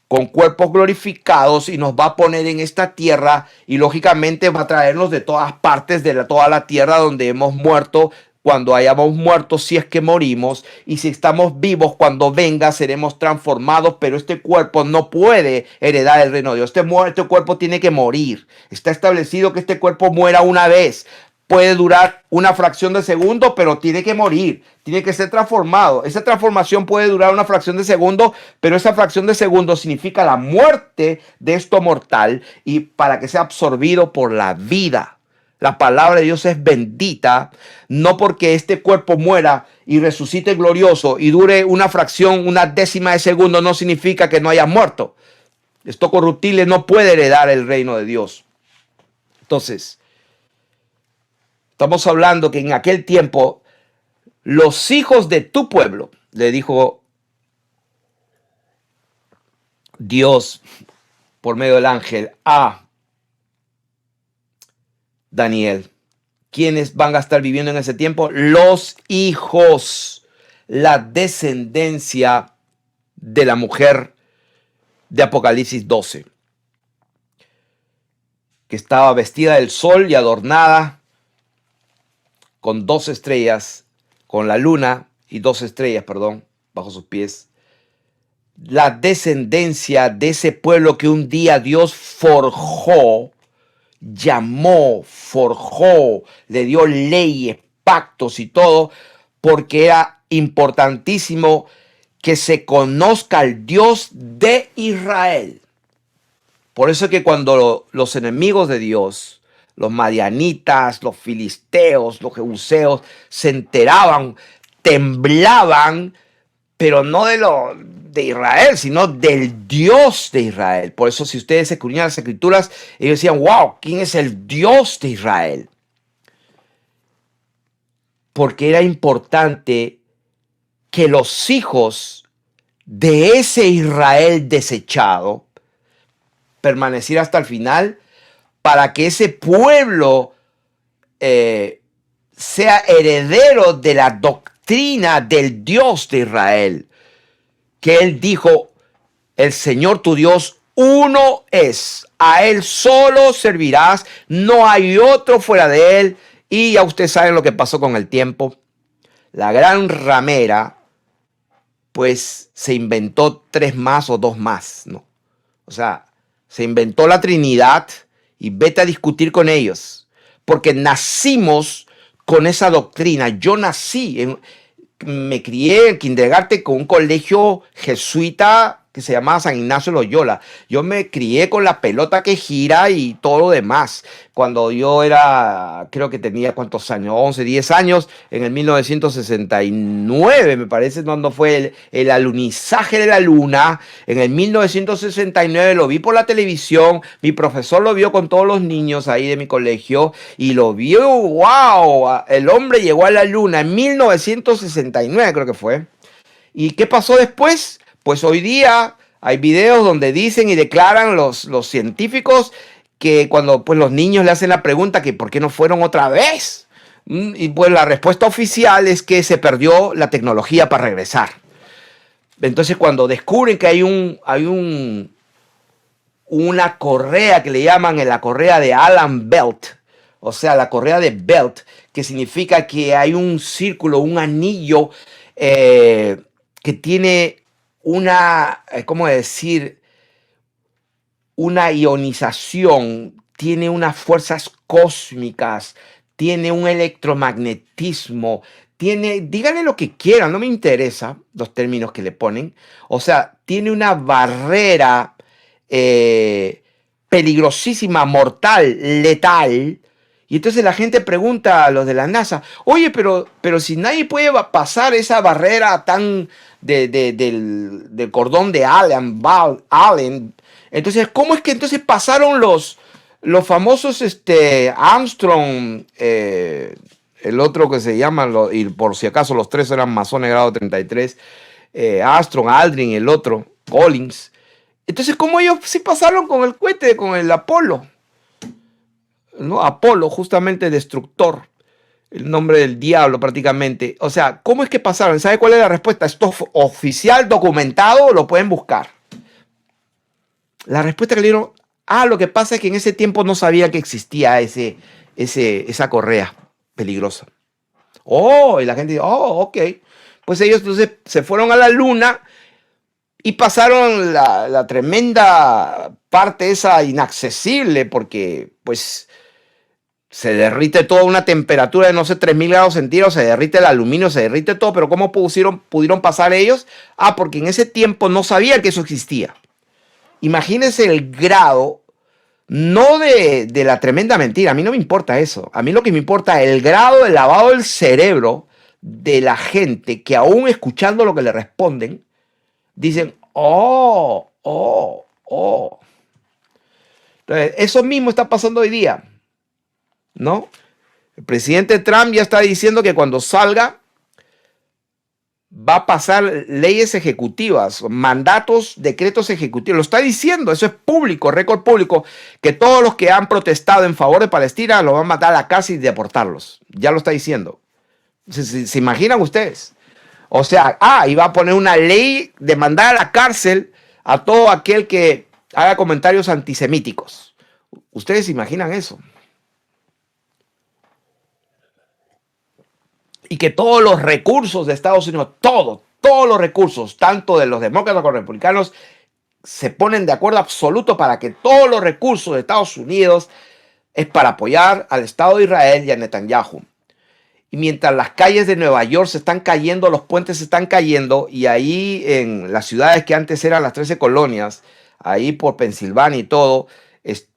con cuerpos glorificados y nos va a poner en esta tierra y lógicamente va a traernos de todas partes de toda la tierra donde hemos muerto, cuando hayamos muerto, si es que morimos, y si estamos vivos, cuando venga seremos transformados, pero este cuerpo no puede heredar el reino de Dios. Este cuerpo tiene que morir. Está establecido que este cuerpo muera una vez. Puede durar una fracción de segundo, pero tiene que morir, tiene que ser transformado. Esa transformación puede durar una fracción de segundo, pero esa fracción de segundo significa la muerte de esto mortal y para que sea absorbido por la vida. La palabra de Dios es bendita, no porque este cuerpo muera y resucite glorioso y dure una fracción, una décima de segundo, no significa que no haya muerto. Esto corruptible no puede heredar el reino de Dios. Entonces, estamos hablando que en aquel tiempo los hijos de tu pueblo, le dijo Dios por medio del ángel a Daniel. ¿Quiénes van a estar viviendo en ese tiempo? Los hijos, la descendencia de la mujer de Apocalipsis 12, que estaba vestida del sol y adornada con 2 estrellas, con la luna y 2 estrellas, bajo sus pies. La descendencia de ese pueblo que un día Dios forjó, llamó, forjó, le dio leyes, pactos y todo, porque era importantísimo que se conozca al Dios de Israel. Por eso es que cuando los enemigos de Dios, los madianitas, los filisteos, los jebuseos, se enteraban, temblaban, pero no de Israel, sino del Dios de Israel. Por eso si ustedes escudriñan las escrituras, ellos decían, wow, ¿quién es el Dios de Israel? Porque era importante que los hijos de ese Israel desechado permaneciera hasta el final, para que ese pueblo sea heredero de la doctrina del Dios de Israel, que él dijo, el Señor tu Dios uno es, a él solo servirás, no hay otro fuera de él. Y ya ustedes saben lo que pasó con el tiempo. La gran ramera, pues se inventó 3 más o 2 más, ¿no? O sea, se inventó la Trinidad y vete a discutir con ellos, porque nacimos con esa doctrina. Yo me crié en kindergarten con un colegio jesuita que se llamaba San Ignacio de Loyola. Yo me crié con la pelota que gira y todo lo demás. Cuando yo era, creo que tenía cuántos años, 11, 10 años, en el 1969, me parece, cuando fue el alunizaje de la luna. En el 1969 lo vi por la televisión, mi profesor lo vio con todos los niños ahí de mi colegio y lo vio, wow, el hombre llegó a la luna en 1969, creo que fue. ¿Y qué pasó después? Pues hoy día hay videos donde dicen y declaran los científicos que cuando pues, los niños le hacen la pregunta que ¿por qué no fueron otra vez? Y pues la respuesta oficial es que se perdió la tecnología para regresar. Entonces cuando descubren que hay una correa que le llaman la correa de Allen Belt, o sea, la correa de Belt, que significa que hay un círculo, un anillo que tiene ¿cómo decir? Una ionización, tiene unas fuerzas cósmicas, tiene un electromagnetismo, tiene, díganle lo que quieran, no me interesa los términos que le ponen. O sea, tiene una barrera peligrosísima, mortal, letal. Y entonces la gente pregunta a los de la NASA, oye, pero si nadie puede pasar esa barrera tan del cordón de Allen, entonces, ¿cómo es que entonces pasaron los famosos Armstrong, el otro que se llama, y por si acaso los tres eran masones grado 33, Armstrong, Aldrin, el otro, Collins? Entonces, ¿cómo ellos sí pasaron con el cohete, con el Apolo? ¿No? Apolo, justamente destructor, el nombre del diablo prácticamente. O sea, ¿cómo es que pasaron? ¿Sabe cuál es la respuesta? Esto es oficial, documentado, lo pueden buscar. La respuesta que le dieron, lo que pasa es que en ese tiempo no sabía que existía esa correa peligrosa. Oh, y la gente dice, oh, ok. Pues ellos entonces se fueron a la luna y pasaron la tremenda parte esa inaccesible porque pues se derrite toda una temperatura de no sé 3000 grados centígrados, se derrite el aluminio, se derrite todo, pero ¿cómo pudieron pasar ellos? Porque en ese tiempo no sabían que eso existía. Imagínense el grado, no de la tremenda mentira, a mí no me importa eso, a mí lo que me importa es el grado de lavado del cerebro de la gente que aún escuchando lo que le responden, dicen, oh, oh, oh. Entonces, eso mismo está pasando hoy día, ¿no? El presidente Trump ya está diciendo que cuando salga va a pasar leyes ejecutivas, mandatos, decretos ejecutivos. Lo está diciendo, eso es público, récord público, que todos los que han protestado en favor de Palestina los van a matar a la cárcel y deportarlos. Ya lo está diciendo. ¿Se imaginan ustedes? O sea, y va a poner una ley de mandar a la cárcel a todo aquel que haga comentarios antisemíticos. ¿Ustedes se imaginan eso? Y que todos los recursos de Estados Unidos, todos los recursos, tanto de los demócratas como republicanos, se ponen de acuerdo absoluto para que todos los recursos de Estados Unidos es para apoyar al Estado de Israel y a Netanyahu. Y mientras las calles de Nueva York se están cayendo, los puentes se están cayendo, y ahí en las ciudades que antes eran las 13 colonias, ahí por Pensilvania y todo,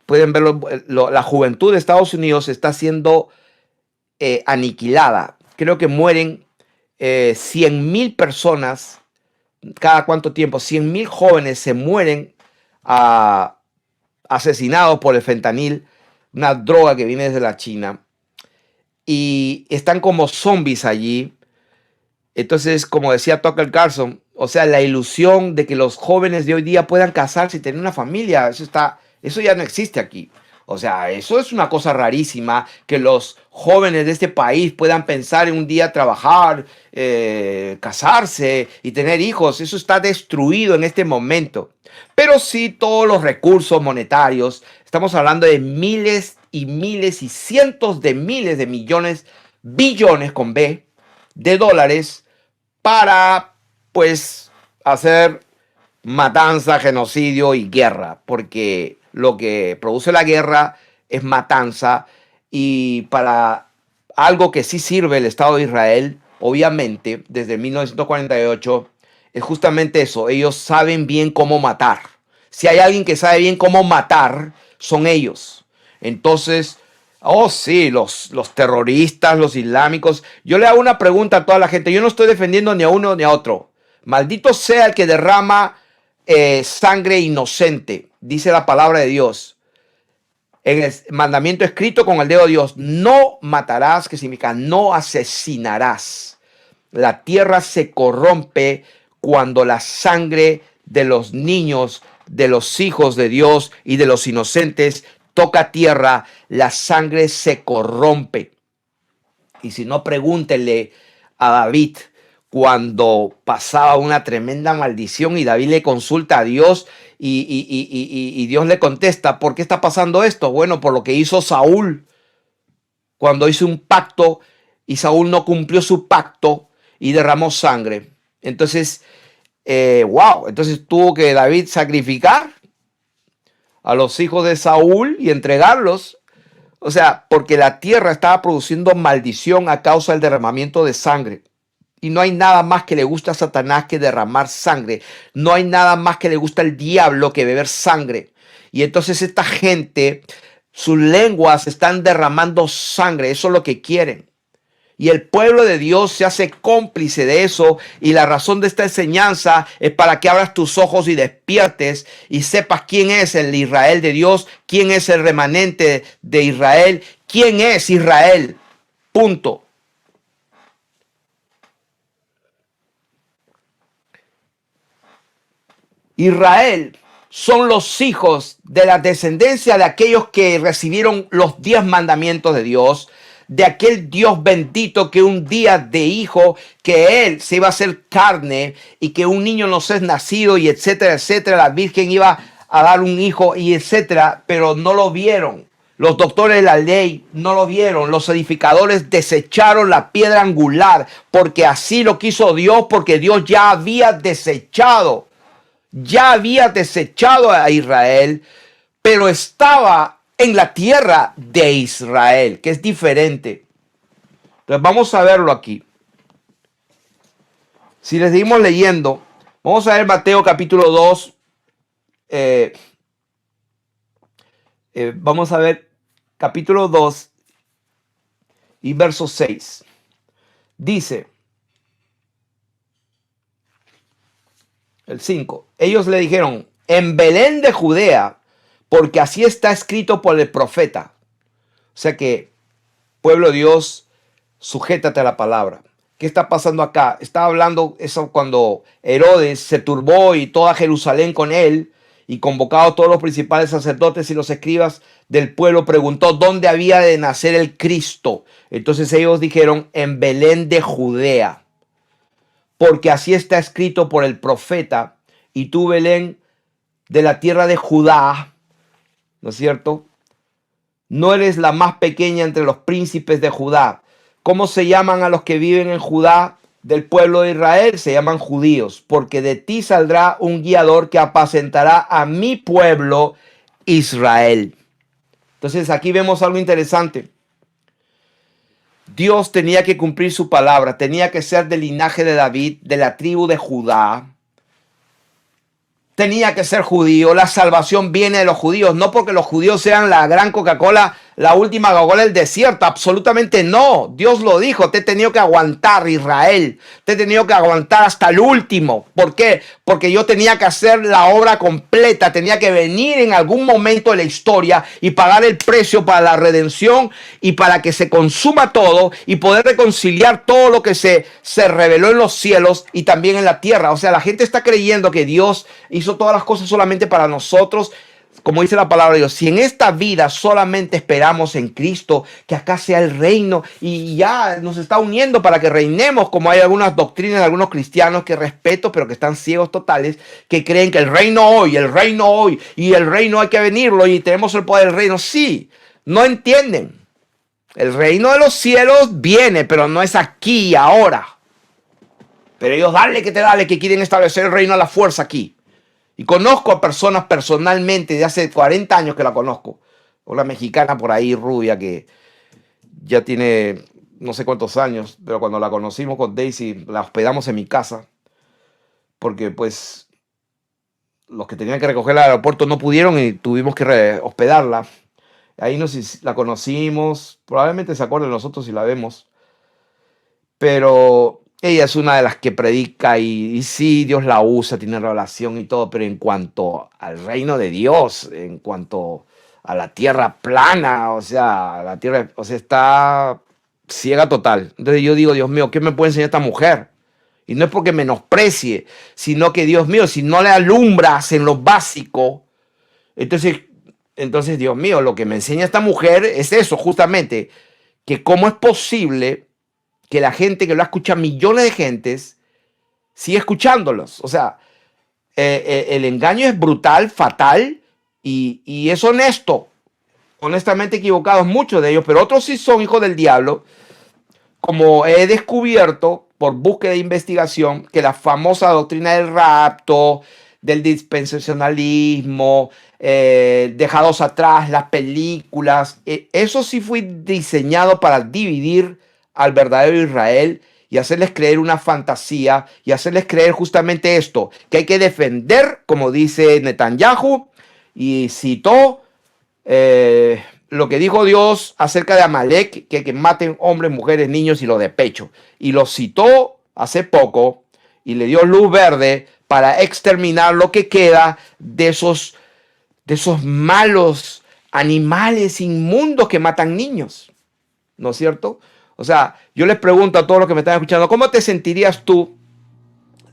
pueden ver la juventud de Estados Unidos está siendo aniquilada. Creo que mueren 100,000 personas cada cuánto tiempo. 100,000 jóvenes se mueren asesinados por el fentanil, una droga que viene desde la China. Y están como zombies allí. Entonces, como decía Tucker Carlson, o sea, la ilusión de que los jóvenes de hoy día puedan casarse y tener una familia, eso ya no existe aquí. O sea, eso es una cosa rarísima, que los jóvenes de este país puedan pensar en un día trabajar, casarse y tener hijos. Eso está destruido en este momento. Pero sí, todos los recursos monetarios, estamos hablando de miles y miles y cientos de miles de millones, billones con B, de dólares para, pues, hacer matanza, genocidio y guerra, porque lo que produce la guerra es matanza, y para algo que sí sirve el Estado de Israel, obviamente, desde 1948, es justamente eso. Ellos saben bien cómo matar. Si hay alguien que sabe bien cómo matar, son ellos. Entonces, sí, los terroristas, los islámicos. Yo le hago una pregunta a toda la gente. Yo no estoy defendiendo ni a uno ni a otro. Maldito sea el que derrama sangre inocente, dice la palabra de Dios. En el mandamiento escrito con el dedo de Dios, no matarás, que significa no asesinarás. La tierra se corrompe cuando la sangre de los niños, de los hijos de Dios y de los inocentes toca tierra, la sangre se corrompe. Y si no, pregúntenle a David cuando pasaba una tremenda maldición y David le consulta a Dios y Dios le contesta, ¿por qué está pasando esto? Bueno, por lo que hizo Saúl cuando hizo un pacto y Saúl no cumplió su pacto y derramó sangre. Entonces, entonces tuvo que David sacrificar a los hijos de Saúl y entregarlos O sea, porque la tierra estaba produciendo maldición a causa del derramamiento de sangre. Y no hay nada más que le gusta a Satanás que derramar sangre. No hay nada más que le gusta al diablo que beber sangre. Y entonces esta gente, sus lenguas están derramando sangre. Eso es lo que quieren. Y el pueblo de Dios se hace cómplice de eso. Y la razón de esta enseñanza es para que abras tus ojos y despiertes y sepas quién es el Israel de Dios, quién es el remanente de Israel, quién es Israel. Punto. Israel son los hijos de la descendencia de aquellos que recibieron los 10 mandamientos de Dios, de aquel Dios bendito que un día dijo que él se iba a hacer carne y que un niño nos es nacido y etcétera, etcétera. La Virgen iba a dar un hijo y etcétera, pero no lo vieron. Los doctores de la ley no lo vieron. Los edificadores desecharon la piedra angular porque así lo quiso Dios, porque Dios ya había desechado a Israel, pero estaba en la tierra de Israel, que es diferente. Entonces vamos a verlo aquí. Si les seguimos leyendo, vamos a ver Mateo capítulo 2. Vamos a ver capítulo 2 y verso 6. Dice el 5. Ellos le dijeron, en Belén de Judea, porque así está escrito por el profeta. O sea que, pueblo de Dios, sujétate a la palabra. ¿Qué está pasando acá? Estaba hablando eso cuando Herodes se turbó y toda Jerusalén con él, y convocado a todos los principales sacerdotes y los escribas del pueblo, preguntó dónde había de nacer el Cristo. Entonces ellos dijeron, en Belén de Judea, porque así está escrito por el profeta, y tú, Belén, de la tierra de Judá, ¿no es cierto? No eres la más pequeña entre los príncipes de Judá. ¿Cómo se llaman a los que viven en Judá del pueblo de Israel? Se llaman judíos, porque de ti saldrá un guiador que apacentará a mi pueblo Israel. Entonces aquí vemos algo interesante. Dios tenía que cumplir su palabra, tenía que ser del linaje de David, de la tribu de Judá. Tenía que ser judío, la salvación viene de los judíos, no porque los judíos sean la gran Coca-Cola, la última Coca-Cola del desierto, absolutamente no. Dios lo dijo, te he tenido que aguantar, Israel, te he tenido que aguantar hasta el último. ¿Por qué? Porque yo tenía que hacer la obra completa, tenía que venir en algún momento de la historia y pagar el precio para la redención y para que se consuma todo y poder reconciliar todo lo que se reveló en los cielos y también en la tierra. O sea, la gente está creyendo que Dios hizo todas las cosas solamente para nosotros. Como dice la palabra de Dios, si en esta vida solamente esperamos en Cristo, que acá sea el reino y ya nos está uniendo para que reinemos, como hay algunas doctrinas de algunos cristianos que respeto, pero que están ciegos totales, que creen que el reino hoy y el reino hay que venirlo y tenemos el poder del reino. Sí, no entienden. El reino de los cielos viene, pero no es aquí y ahora. Pero ellos dale, que quieren establecer el reino a la fuerza aquí. Y conozco a personas personalmente de hace 40 años que la conozco. Una mexicana por ahí, rubia, que ya tiene no sé cuántos años, pero cuando la conocimos con Daisy, la hospedamos en mi casa, porque pues los que tenían que recoger al aeropuerto no pudieron y tuvimos que hospedarla. Ahí la conocimos, probablemente se acuerde de nosotros si la vemos, pero ella es una de las que predica y sí, Dios la usa, tiene revelación y todo, pero en cuanto al reino de Dios, en cuanto a la tierra plana, o sea, la tierra, o sea, está ciega total. Entonces yo digo, Dios mío, ¿qué me puede enseñar esta mujer? Y no es porque menosprecie, sino que, Dios mío, si no le alumbras en lo básico, entonces, Dios mío, lo que me enseña esta mujer es eso, justamente, que cómo es posible que la gente que lo escucha, millones de gentes, sigue escuchándolos. O sea, el engaño es brutal, fatal y es honesto. Honestamente equivocados muchos de ellos, pero otros sí son hijos del diablo. Como he descubierto por búsqueda de investigación, que la famosa doctrina del rapto, del dispensacionalismo, dejados atrás las películas. Eso sí fue diseñado para dividir al verdadero Israel y hacerles creer una fantasía y hacerles creer justamente esto, que hay que defender, como dice Netanyahu, y citó lo que dijo Dios acerca de Amalek, que maten hombres, mujeres, niños y los de pecho. Y lo citó hace poco y le dio luz verde para exterminar lo que queda de esos malos animales inmundos que matan niños. ¿No es cierto? O sea, yo les pregunto a todos los que me están escuchando, ¿cómo te sentirías tú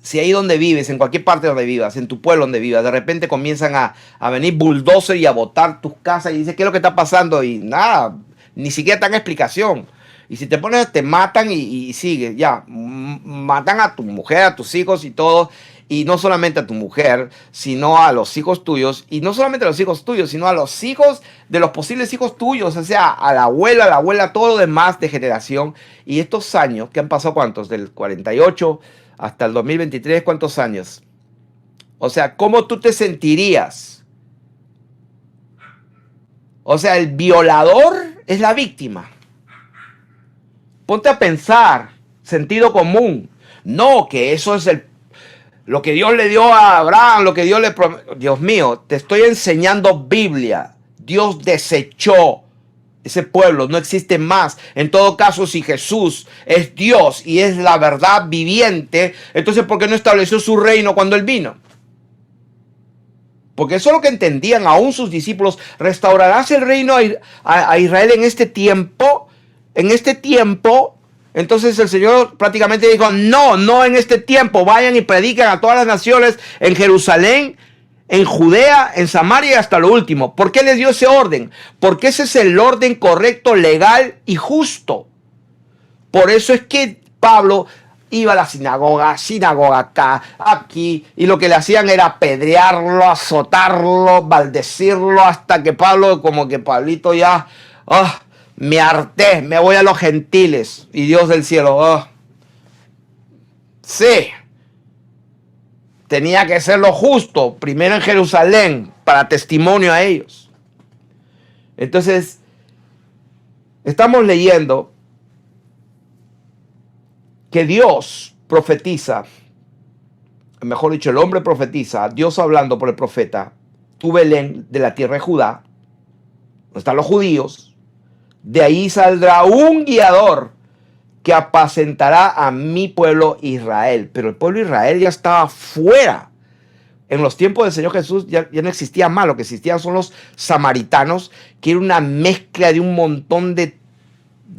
si ahí donde vives, en cualquier parte donde vivas, en tu pueblo donde vivas, de repente comienzan a venir bulldozers y a botar tus casas y dices, ¿qué es lo que está pasando? Y nada, ni siquiera dan explicación. Y si te pones, te matan y sigue, ya, matan a tu mujer, a tus hijos y todo. Y no solamente a tu mujer, sino a los hijos tuyos. Y no solamente a los hijos tuyos, sino a los hijos de los posibles hijos tuyos. O sea, a la abuela, todo lo demás de generación. Y estos años, que han pasado cuántos, del 48 hasta el 2023, ¿cuántos años? O sea, ¿cómo tú te sentirías? O sea, el violador es la víctima. Ponte a pensar, sentido común. No, que eso es lo que Dios le dio a Abraham, lo que Dios le prometió. Dios mío, te estoy enseñando Biblia. Dios desechó ese pueblo, no existe más. En todo caso, si Jesús es Dios y es la verdad viviente, entonces ¿por qué no estableció su reino cuando Él vino? Porque eso es lo que entendían aún sus discípulos. ¿Restaurarás el reino a Israel en este tiempo? En este tiempo. Entonces el Señor prácticamente dijo, no en este tiempo. Vayan y predican a todas las naciones en Jerusalén, en Judea, en Samaria y hasta lo último. ¿Por qué les dio ese orden? Porque ese es el orden correcto, legal y justo. Por eso es que Pablo iba a la sinagoga acá, aquí, y lo que le hacían era apedrearlo, azotarlo, maldecirlo, hasta que Pablo, como que Pablito ya, me harté, me voy a los gentiles. Y Dios del cielo, sí, tenía que ser lo justo, primero en Jerusalén, para testimonio a ellos. Entonces, estamos leyendo que Dios profetiza, mejor dicho, el hombre profetiza, Dios hablando por el profeta, tú Belén de la tierra de Judá, donde están los judíos, de ahí saldrá un guiador que apacentará a mi pueblo Israel. Pero el pueblo Israel ya estaba fuera. En los tiempos del Señor Jesús ya no existía más, lo que existían son los samaritanos, que era una mezcla de un montón de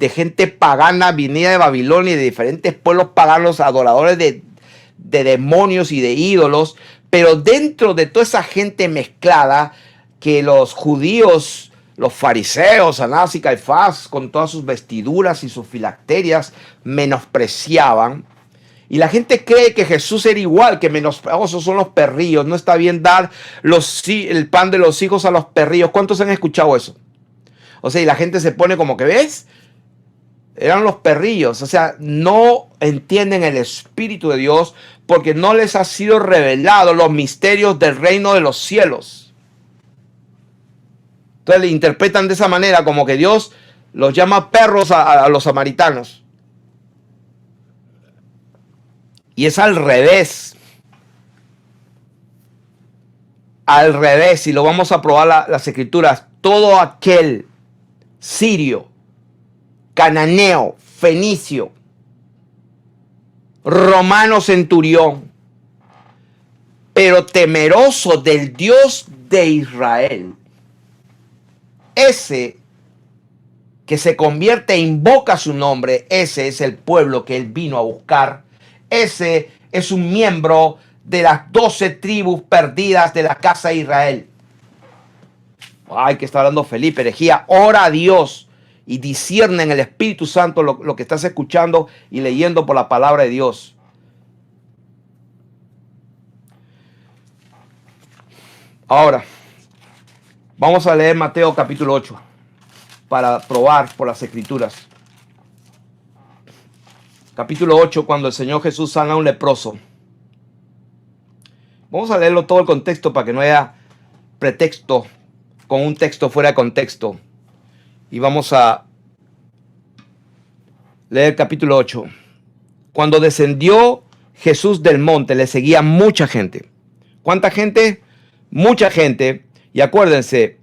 gente pagana, venida de Babilonia y de diferentes pueblos paganos, adoradores de demonios y de ídolos. Pero dentro de toda esa gente mezclada, que los judíos, los fariseos, Anás y Caifás, con todas sus vestiduras y sus filacterias, menospreciaban. Y la gente cree que Jesús era igual, que menospreciados son los perrillos. No está bien dar el pan de los hijos a los perrillos. ¿Cuántos han escuchado eso? O sea, y la gente se pone como que, ¿ves? Eran los perrillos. O sea, no entienden el Espíritu de Dios porque no les ha sido revelado los misterios del reino de los cielos. Entonces le interpretan de esa manera, como que Dios los llama perros a los samaritanos. Y es al revés. Al revés, y lo vamos a probar las escrituras. Todo aquel sirio, cananeo, fenicio, romano centurión, pero temeroso del Dios de Israel, ese que se convierte e invoca su nombre, ese es el pueblo que él vino a buscar. Ese es un miembro de las 12 tribus perdidas de la casa de Israel. Ay, que está hablando Felipe, herejía. Ora a Dios y discierne en el Espíritu Santo lo que estás escuchando y leyendo por la palabra de Dios. Ahora, vamos a leer Mateo capítulo 8 para probar por las escrituras. Capítulo 8, cuando el Señor Jesús sana a un leproso. Vamos a leerlo todo el contexto para que no haya pretexto con un texto fuera de contexto. Y vamos a leer el capítulo 8. Cuando descendió Jesús del monte, le seguía mucha gente. ¿Cuánta gente? Mucha gente. Y acuérdense,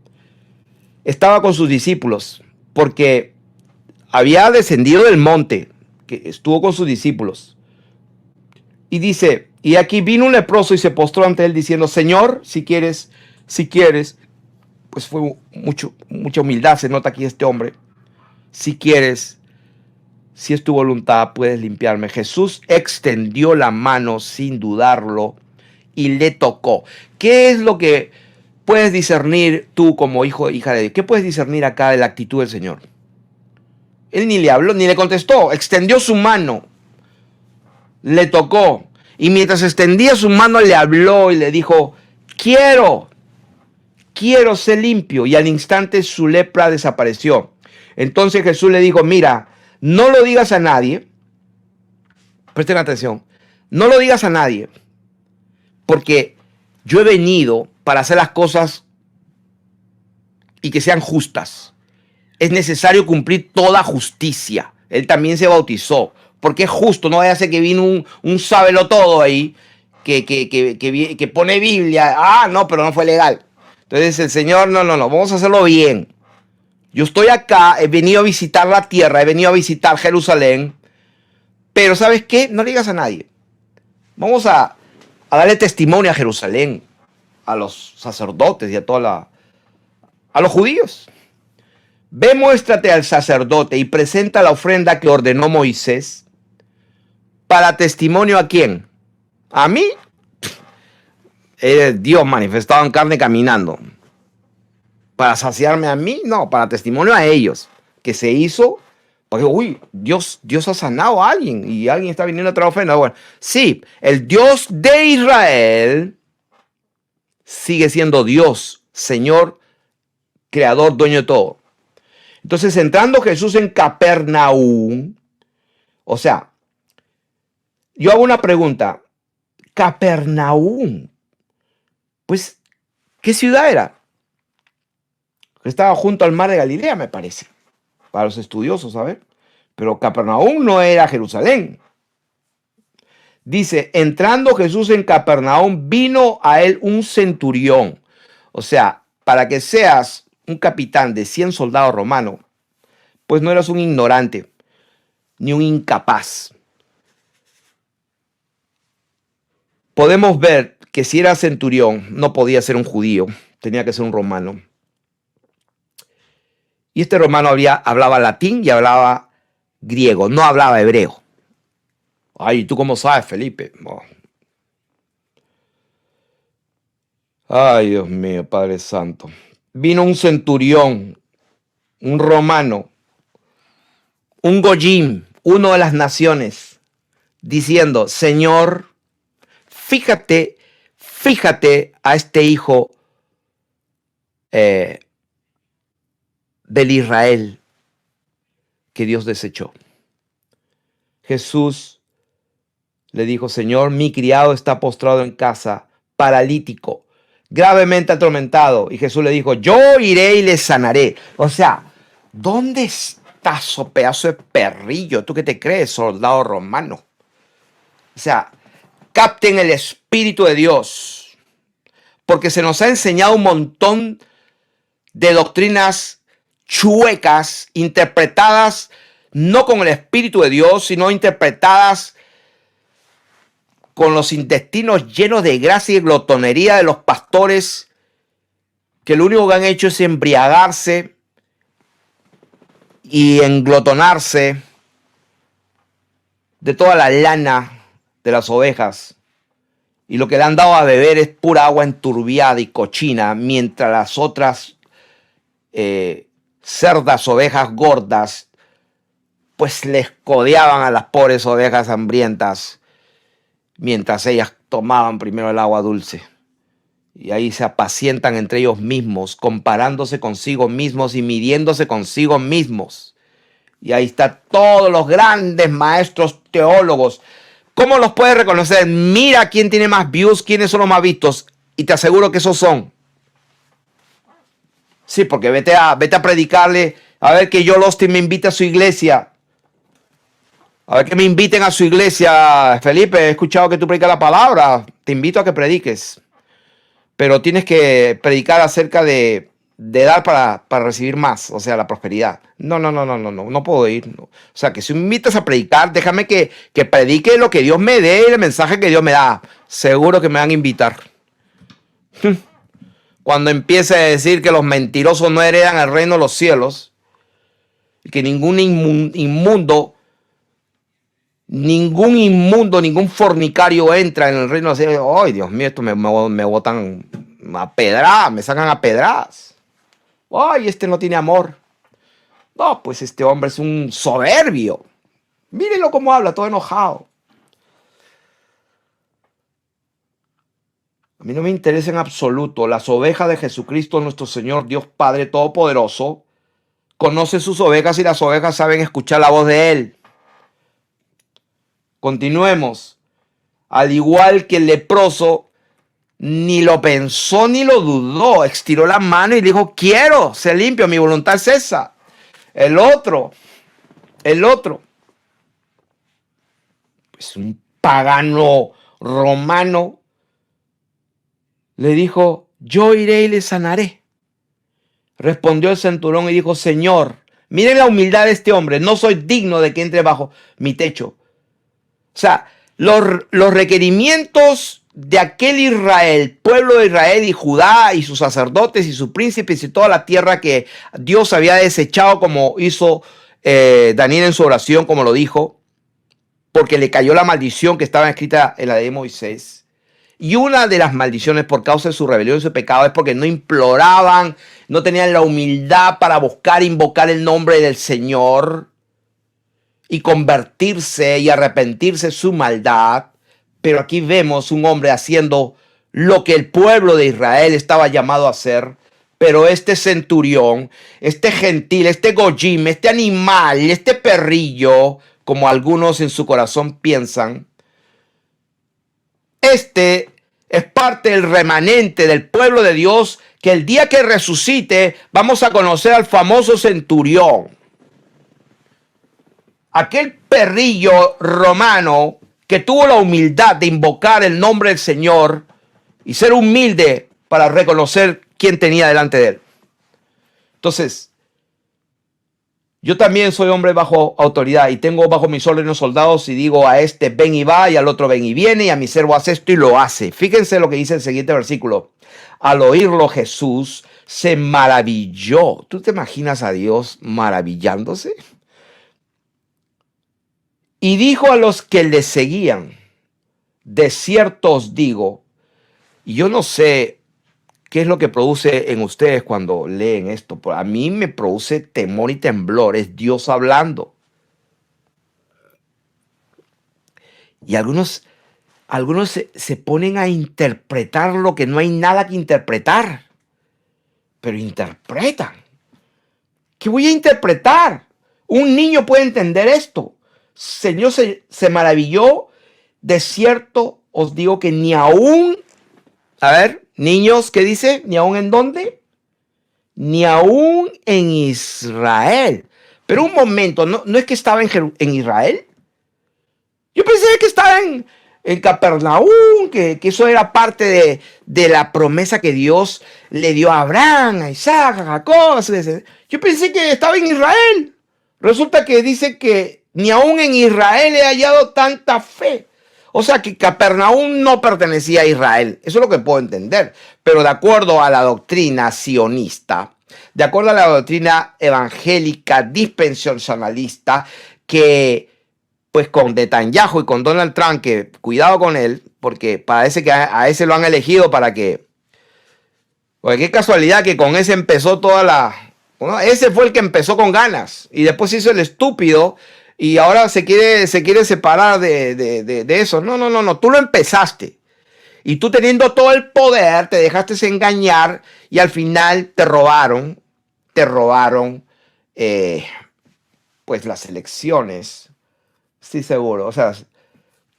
estaba con sus discípulos, porque había descendido del monte, que estuvo con sus discípulos. Y dice, y aquí vino un leproso y se postró ante él diciendo, Señor, si quieres, pues fue mucha humildad, se nota aquí este hombre. Si quieres, si es tu voluntad, puedes limpiarme. Jesús extendió la mano sin dudarlo y le tocó. ¿Qué es lo que puedes discernir tú como hijo hija de Dios? ¿Qué puedes discernir acá de la actitud del Señor? Él ni le habló, ni le contestó. Extendió su mano, le tocó. Y mientras extendía su mano, le habló y le dijo, quiero ser limpio. Y al instante su lepra desapareció. Entonces Jesús le dijo, mira, no lo digas a nadie. Presten atención. No lo digas a nadie. Porque yo he venido para hacer las cosas y que sean justas. Es necesario cumplir toda justicia. Él también se bautizó. Porque es justo. No vaya a ser que vino un sábelo todo ahí. Que pone Biblia. Ah, no, pero no fue legal. Entonces el Señor, no. Vamos a hacerlo bien. Yo estoy acá, he venido a visitar la tierra, he venido a visitar Jerusalén, pero ¿sabes qué? No le digas a nadie. Vamos a darle testimonio a Jerusalén, a los sacerdotes y a los judíos. Ve, muéstrate al sacerdote y presenta la ofrenda que ordenó Moisés para testimonio ¿a quién? ¿A mí? Dios manifestado en carne caminando. ¿Para saciarme a mí? No, para testimonio a ellos. Que se hizo, porque, Dios ha sanado a alguien y alguien está viniendo a traer ofrenda. Bueno, sí, el Dios de Israel sigue siendo Dios, Señor, Creador, dueño de todo. Entonces, entrando Jesús en Capernaum, o sea, yo hago una pregunta. Capernaum, pues, ¿qué ciudad era? Estaba junto al mar de Galilea, me parece, para los estudiosos, a ver. Pero Capernaum no era Jerusalén. Dice, entrando Jesús en Capernaum, vino a él un centurión. O sea, para que seas un capitán de 100 soldados romanos, pues no eras un ignorante, ni un incapaz. Podemos ver que si era centurión, no podía ser un judío, tenía que ser un romano. Y este romano hablaba latín y hablaba griego, no hablaba hebreo. Ay, ¿tú cómo sabes, Felipe? Oh. Ay, Dios mío, Padre Santo. Vino un centurión, un romano, un goyim, uno de las naciones, diciendo, Señor, fíjate a este hijo del Israel que Dios desechó. Jesús le dijo, Señor, mi criado está postrado en casa, paralítico, gravemente atormentado. Y Jesús le dijo, yo iré y le sanaré. O sea, ¿dónde estás, oh pedazo de perrillo? ¿Tú qué te crees, soldado romano? O sea, capten el Espíritu de Dios, porque se nos ha enseñado un montón de doctrinas chuecas, interpretadas no con el Espíritu de Dios, sino interpretadas con los intestinos llenos de grasa y glotonería de los pastores, que lo único que han hecho es embriagarse y englotonarse de toda la lana de las ovejas. Y lo que le han dado a beber es pura agua enturbiada y cochina, mientras las otras cerdas ovejas gordas pues les codeaban a las pobres ovejas hambrientas mientras ellas tomaban primero el agua dulce. Y ahí se apacientan entre ellos mismos, comparándose consigo mismos y midiéndose consigo mismos. Y ahí están todos los grandes maestros teólogos ¿Cómo los puedes reconocer? Mira quién tiene más views, quiénes son los más vistos. Y te aseguro que esos son. Sí, porque vete a predicarle. A ver que Joel Osteen me invite a su iglesia. A ver que me inviten a su iglesia. Felipe, he escuchado que tú predicas la palabra. Te invito a que prediques. Pero tienes que predicar acerca de dar para recibir más, o sea, la prosperidad. No puedo ir. No. O sea, que si me invitas a predicar, déjame que predique lo que Dios me dé, el mensaje que Dios me da. Seguro que me van a invitar. Cuando empiece a decir que los mentirosos no heredan el reino de los cielos, y que ningún inmundo, ningún fornicario entra en el reino de los cielos. Ay, Dios mío, esto me botan a pedradas, me sacan a pedradas. Ay, este no tiene amor. No, pues este hombre es un soberbio. Mírenlo cómo habla, todo enojado. A mí no me interesa en absoluto. Las ovejas de Jesucristo, nuestro Señor, Dios Padre Todopoderoso, conoce sus ovejas y las ovejas saben escuchar la voz de Él. Continuemos. Al igual que el leproso, ni lo pensó ni lo dudó. Estiró la mano y dijo, quiero ser limpio, mi voluntad es esa. El otro, pues un pagano romano, le dijo, yo iré y le sanaré. Respondió el centurión y dijo, Señor, miren la humildad de este hombre, no soy digno de que entre bajo mi techo. O sea, los requerimientos de aquel Israel, pueblo de Israel y Judá y sus sacerdotes y sus príncipes y toda la tierra que Dios había desechado, como hizo Daniel en su oración, como lo dijo, porque le cayó la maldición que estaba escrita en la ley de Moisés. Y una de las maldiciones por causa de su rebelión y su pecado es porque no imploraban, no tenían la humildad para buscar, invocar el nombre del Señor y convertirse y arrepentirse de su maldad. Pero aquí vemos un hombre haciendo lo que el pueblo de Israel estaba llamado a hacer. Pero este centurión, este gentil, este goyim, este animal, este perrillo, como algunos en su corazón piensan, este es parte del remanente del pueblo de Dios que el día que resucite vamos a conocer al famoso centurión. Aquel perrillo romano que tuvo la humildad de invocar el nombre del Señor y ser humilde para reconocer quién tenía delante de él. Entonces, yo también soy hombre bajo autoridad y tengo bajo mis órdenes soldados y digo a este ven y va y al otro ven y viene y a mi siervo hace esto y lo hace. Fíjense lo que dice el siguiente versículo. Al oírlo Jesús se maravilló. ¿Tú te imaginas a Dios maravillándose? Y dijo a los que le seguían, de cierto os digo, y yo no sé qué es lo que produce en ustedes cuando leen esto, pero a mí me produce temor y temblor, es Dios hablando. Y algunos se ponen a interpretar lo que no hay nada que interpretar, pero interpretan. ¿Qué voy a interpretar? Un niño puede entender esto. Señor se maravilló. De cierto os digo que ni aún, a ver, niños, ¿qué dice? ¿Ni aún en dónde? Ni aún en Israel. Pero un momento, ¿no es que estaba en Israel? Yo pensé que estaba en Capernaum, que eso era parte de la promesa que Dios le dio a Abraham, a Isaac, a Jacob. Yo pensé que estaba en Israel. Resulta que dice que ni aún en Israel he hallado tanta fe. O sea que Capernaum no pertenecía a Israel. Eso es lo que puedo entender. Pero de acuerdo a la doctrina sionista, de acuerdo a la doctrina evangélica dispensacionalista, que pues con Netanyahu y con Donald Trump, que cuidado con él, porque parece que a ese lo han elegido para que... Porque qué casualidad que con ese empezó toda la... Bueno, ese fue el que empezó con ganas y después se hizo el estúpido y ahora se quiere separar de eso. No, tú lo empezaste. Y tú teniendo todo el poder, te dejaste engañar y al final te robaron pues las elecciones. Sí, seguro. O sea,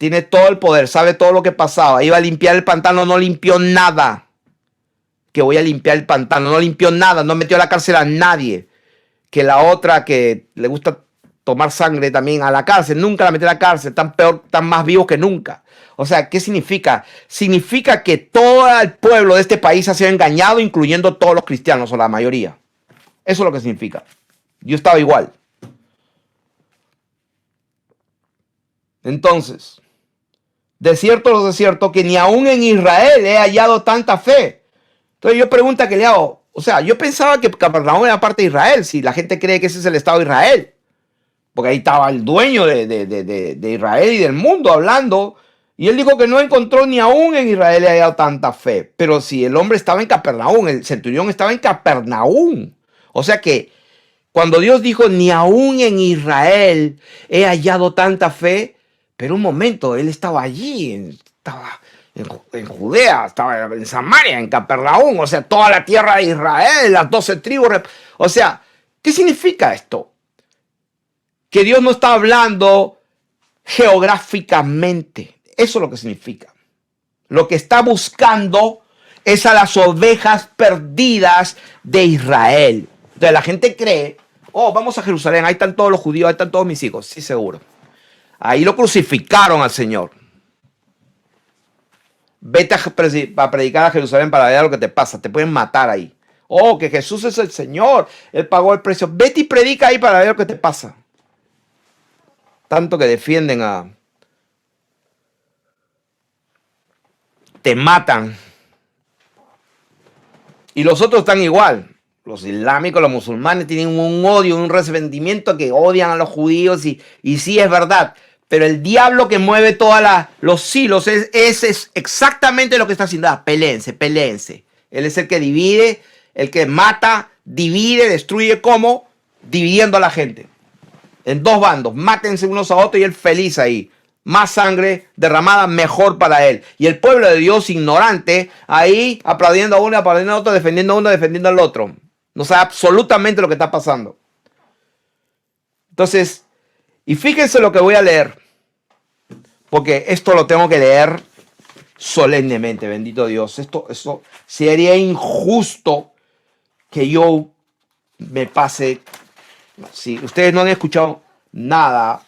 tiene todo el poder, sabe todo lo que pasaba. Iba a limpiar el pantano, no limpió nada. Que voy a limpiar el pantano, no limpió nada, no metió a la cárcel a nadie. Que la otra que le gusta tomar sangre también a la cárcel, nunca la metió a la cárcel, están peor, están más vivos que nunca. O sea, ¿qué significa? Significa que todo el pueblo de este país ha sido engañado, incluyendo todos los cristianos o la mayoría. Eso es lo que significa. Yo estaba igual. Entonces, de cierto que ni aún en Israel he hallado tanta fe. Entonces yo pregunto que le hago, o sea, yo pensaba que Capernaum era parte de Israel, si la gente cree que ese es el Estado de Israel. Porque ahí estaba el dueño de Israel y del mundo hablando. Y él dijo que no encontró ni aún en Israel haya tanta fe. Pero si el hombre estaba en Capernaum, el centurión estaba en Capernaum. O sea que cuando Dios dijo ni aún en Israel he hallado tanta fe, pero un momento, él estaba allí, estaba en Judea, estaba en Samaria, en Capernaum, o sea, toda la tierra de Israel, las 12 tribus. O sea, ¿qué significa esto? Que Dios no está hablando geográficamente. Eso es lo que significa. Lo que está buscando es a las ovejas perdidas de Israel. Entonces la gente cree, oh, vamos a Jerusalén, ahí están todos los judíos, ahí están todos mis hijos. Sí, seguro. Ahí lo crucificaron al Señor. Vete a predicar a Jerusalén para ver lo que te pasa. Te pueden matar ahí. Oh, que Jesús es el Señor. Él pagó el precio. Vete y predica ahí para ver lo que te pasa. Tanto que defienden a... Te matan. Y los otros están igual. Los islámicos, los musulmanes tienen un odio, un resentimiento que odian a los judíos y sí es verdad. Pero el diablo que mueve todos los hilos es exactamente lo que está haciendo. Peléense. Él es el que divide, el que mata, divide, destruye. ¿Cómo? Dividiendo a la gente. En dos bandos. Mátense unos a otros y él feliz ahí. Más sangre derramada, mejor para él. Y el pueblo de Dios ignorante ahí aplaudiendo a uno, aplaudiendo a otro, defendiendo a uno, defendiendo al otro. No sabe absolutamente lo que está pasando. Entonces, y fíjense lo que voy a leer. Porque esto lo tengo que leer solemnemente, bendito Dios. Esto sería injusto que yo me pase. Si ustedes no han escuchado nada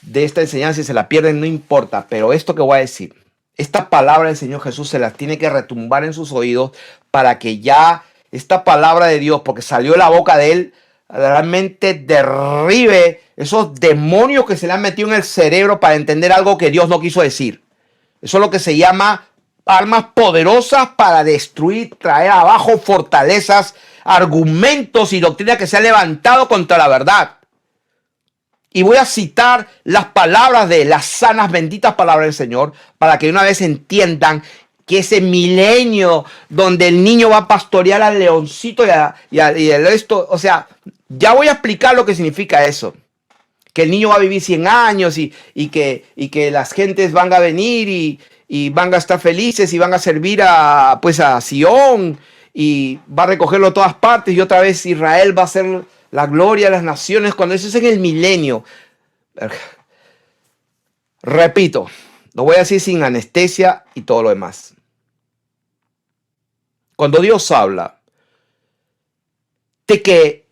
de esta enseñanza y se la pierden, no importa. Pero esto que voy a decir, esta palabra del Señor Jesús se las tiene que retumbar en sus oídos para que ya esta palabra de Dios, porque salió de la boca de él, realmente derribe esos demonios que se le han metido en el cerebro para entender algo que Dios no quiso decir. Eso es lo que se llama armas poderosas para destruir, traer abajo fortalezas, argumentos y doctrina que se ha levantado contra la verdad. Y voy a citar las palabras de las sanas, benditas palabras del Señor, para que una vez entiendan que ese milenio donde el niño va a pastorear al leoncito y el resto, o sea, ya voy a explicar lo que significa eso. Que el niño va a vivir 100 años y que las gentes van a venir y van a estar felices y van a servir a Sion y va a recogerlo a todas partes y otra vez Israel va a ser la gloria de las naciones cuando eso es en el milenio. Repito, lo voy a decir sin anestesia y todo lo demás. Cuando Dios habla de que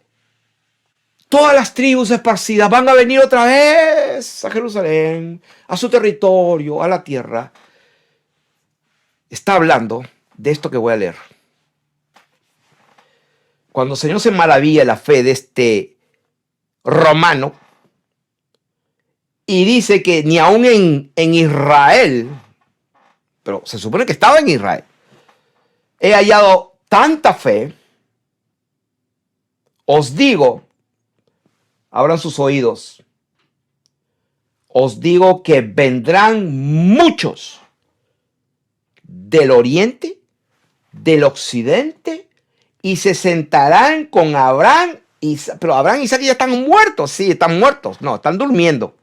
todas las tribus esparcidas van a venir otra vez a Jerusalén, a su territorio, a la tierra, está hablando de esto que voy a leer. Cuando el Señor se maravilla de la fe de este romano y dice que ni aún en Israel, pero se supone que estaba en Israel, he hallado tanta fe, os digo, abran sus oídos, os digo que vendrán muchos del oriente, del occidente, y se sentarán con Abraham. Pero Abraham y Isaac ya están muertos. Sí, están muertos. No, están durmiendo.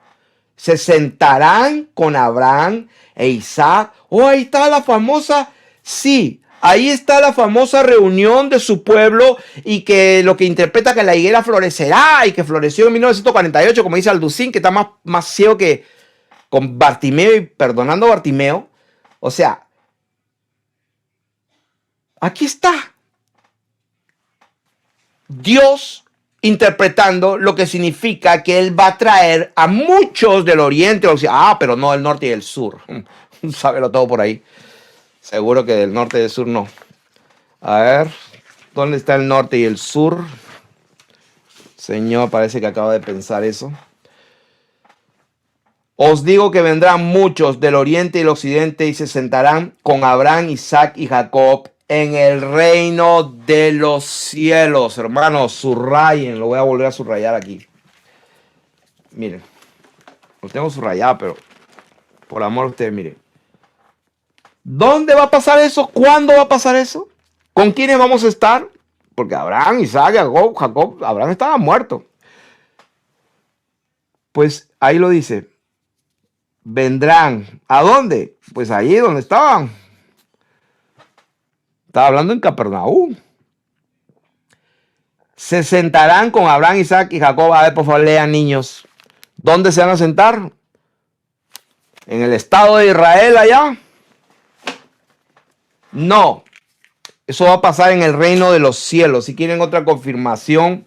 Se sentarán con Abraham e Isaac. Oh, ahí está la famosa. Sí, ahí está la famosa reunión de su pueblo y que lo que interpreta que la higuera florecerá y que floreció en 1948, como dice Alducín, que está más ciego que con Bartimeo y perdonando a Bartimeo. O sea, aquí está Dios interpretando lo que significa que Él va a traer a muchos del oriente, pero no del norte y del sur. Sábelo todo por ahí. Seguro que del norte y del sur no. A ver, ¿dónde está el norte y el sur? Señor, parece que acaba de pensar eso. Os digo que vendrán muchos del oriente y el occidente y se sentarán con Abraham, Isaac y Jacob en el reino de los cielos. Hermanos, subrayen, lo voy a volver a subrayar aquí. Miren, lo tengo subrayado, pero por amor a ustedes, miren. ¿Dónde va a pasar eso? ¿Cuándo va a pasar eso? ¿Con quiénes vamos a estar? Porque Abraham, Isaac, Jacob, Abraham estaba muerto. Pues ahí lo dice. Vendrán. ¿A dónde? Pues allí donde estaban. Estaba hablando en Capernaum. Se sentarán con Abraham, Isaac y Jacob. A ver, por favor, lean, niños. ¿Dónde se van a sentar? ¿En el estado de Israel allá? No. Eso va a pasar en el reino de los cielos. Si quieren otra confirmación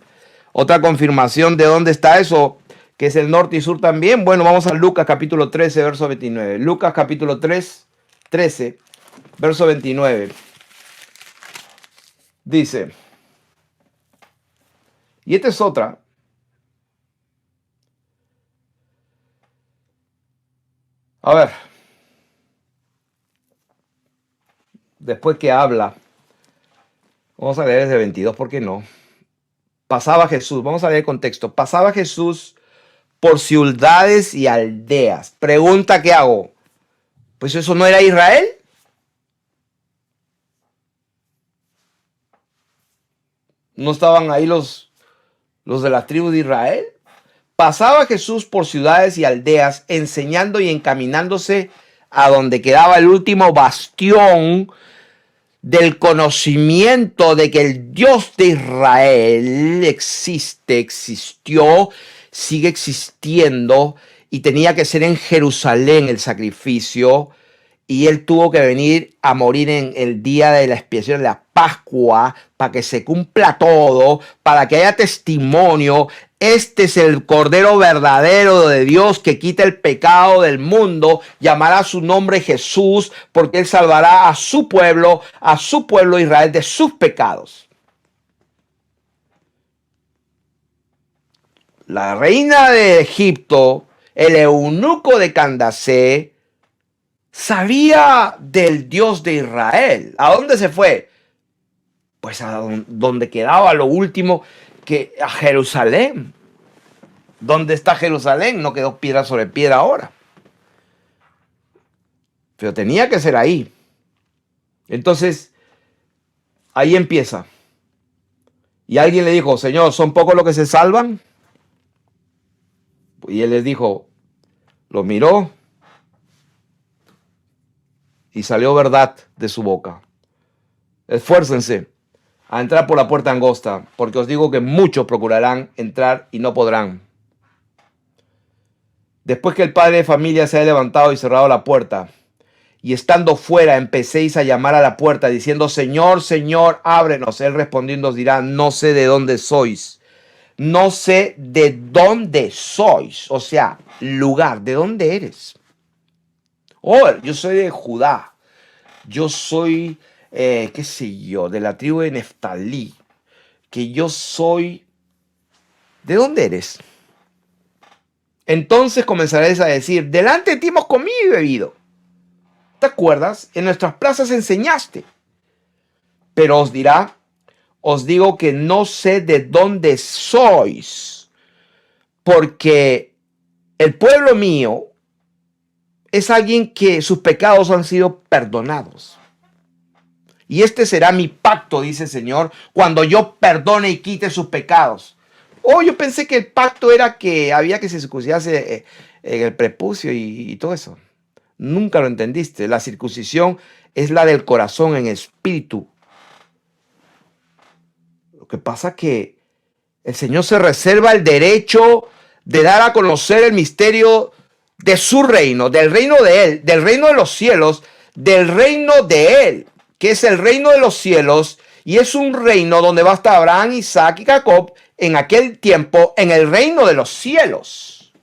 de dónde está eso, que es el norte y sur también. Bueno, vamos a Lucas capítulo 13, verso 29. Lucas capítulo 13, verso 29. Dice, y esta es otra. A ver, después que habla, vamos a leer desde 22, ¿por qué no? Pasaba Jesús, vamos a leer el contexto. Pasaba Jesús por ciudades y aldeas. Pregunta que hago, pues eso no era Israel. ¿No estaban ahí los de la tribu de Israel? Pasaba Jesús por ciudades y aldeas, enseñando y encaminándose a donde quedaba el último bastión del conocimiento de que el Dios de Israel existió, sigue existiendo, y tenía que ser en Jerusalén el sacrificio. Y él tuvo que venir a morir en el día de la expiación, de la Pascua, para que se cumpla todo, para que haya testimonio. Este es el Cordero verdadero de Dios que quita el pecado del mundo. Llamará su nombre Jesús, porque él salvará a su pueblo Israel de sus pecados. La reina de Egipto, el eunuco de Candacé, sabía del Dios de Israel. ¿A dónde se fue? Pues a donde quedaba lo último, a Jerusalén. ¿Dónde está Jerusalén? No quedó piedra sobre piedra ahora. Pero tenía que ser ahí. Entonces, ahí empieza. Y alguien le dijo, Señor, ¿son pocos los que se salvan? Y él les dijo, lo miró, y salió verdad de su boca. Esfuércense a entrar por la puerta angosta, porque os digo que muchos procurarán entrar y no podrán. Después que el padre de familia se haya levantado y cerrado la puerta, y estando fuera empecéis a llamar a la puerta diciendo, Señor, Señor, ábrenos. Él respondiendo os dirá, no sé de dónde sois. No sé de dónde sois. O sea, lugar, ¿de dónde eres? Oh, yo soy de Judá. Yo soy, qué sé yo, de la tribu de Neftalí. Que yo soy... ¿De dónde eres? Entonces comenzaréis a decir, delante de ti hemos comido y bebido. ¿Te acuerdas? En nuestras plazas enseñaste. Pero os dirá, os digo que no sé de dónde sois, porque el pueblo mío es alguien que sus pecados han sido perdonados. Y este será mi pacto, dice el Señor, cuando yo perdone y quite sus pecados. Oh, yo pensé que el pacto era que había que se circuncidase en el prepucio y todo eso. Nunca lo entendiste. La circuncisión es la del corazón en espíritu. Lo que pasa es que el Señor se reserva el derecho de dar a conocer el misterio de su reino, del reino de él, del reino de los cielos, del reino de él, que es el reino de los cielos, y es un reino donde va a estar Abraham, Isaac y Jacob en aquel tiempo, en el reino de los cielos.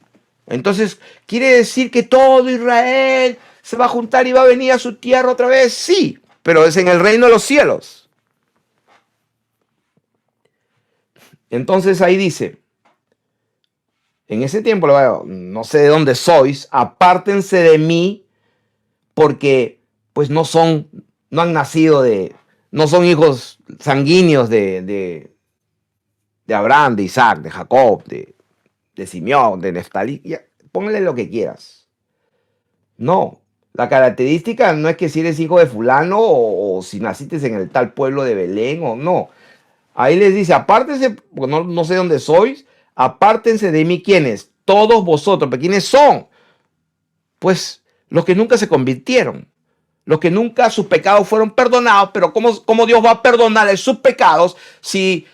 Entonces, ¿quiere decir que todo Israel se va a juntar y va a venir a su tierra otra vez? Sí, pero es en el reino de los cielos. Entonces ahí dice, en ese tiempo, no sé de dónde sois, apártense de mí, porque pues no han nacido no son hijos sanguíneos de Abraham, de Isaac, de Jacob, de Simeón, de Neftalí. Póngale lo que quieras. No, la característica no es que si eres hijo de fulano o si naciste en el tal pueblo de Belén o no. Ahí les dice, apártense, porque no sé dónde sois, apártense de mí, ¿quiénes? Todos vosotros. ¿Pero quiénes son? Pues los que nunca se convirtieron, los que nunca sus pecados fueron perdonados. Pero ¿cómo Dios va a perdonarles sus pecados si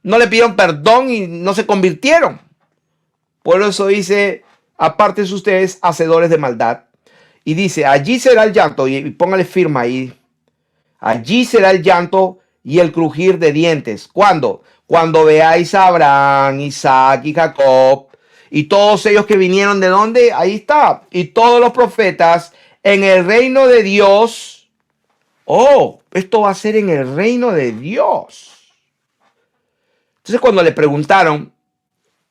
no le pidieron perdón y no se convirtieron? Por eso dice, apártense ustedes, hacedores de maldad. Y dice, allí será el llanto, y póngale firma ahí, allí será el llanto y el crujir de dientes. ¿Cuándo? Cuando veáis a Abraham, Isaac y Jacob y todos ellos que vinieron de dónde, ahí está, y todos los profetas en el reino de Dios. Oh, esto va a ser en el reino de Dios. Entonces cuando le preguntaron,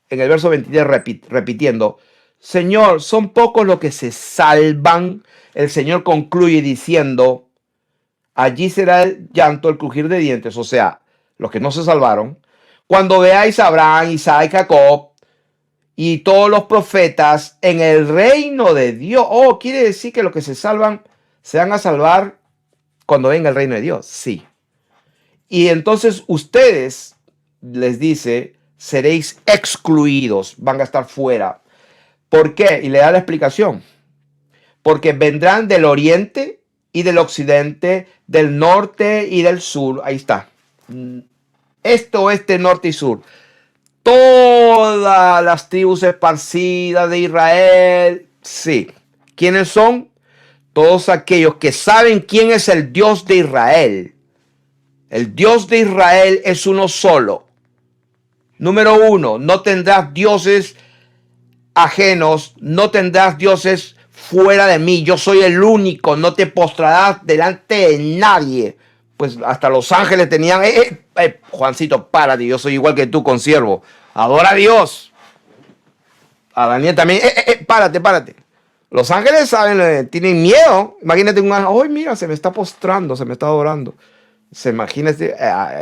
en el verso 23 repitiendo, Señor, ¿son pocos los que se salvan? El Señor concluye diciendo, allí será el llanto, el crujir de dientes, o sea, los que no se salvaron. Cuando veáis a Abraham, Isaac y Jacob y todos los profetas en el reino de Dios. Oh, quiere decir que los que se salvan se van a salvar cuando venga el reino de Dios. Sí. Y entonces ustedes, les dice, seréis excluidos, van a estar fuera. ¿Por qué? Y le da la explicación. Porque vendrán del oriente y del occidente, del norte y del sur. Ahí está. Este, oeste, norte y sur. Todas las tribus esparcidas de Israel. Sí. ¿Quiénes son? Todos aquellos que saben quién es el Dios de Israel. El Dios de Israel es uno solo. Número uno, no tendrás dioses ajenos, no tendrás dioses fuera de mí. Yo soy el único, no te postrarás delante de nadie. Pues hasta los ángeles tenían, Juancito, párate, yo soy igual que tú, consiervo. Adora a Dios. A Daniel también, párate. Los ángeles saben, tienen miedo. Imagínate un ángel, ¡ay, mira, se me está postrando, se me está adorando! Se imagina,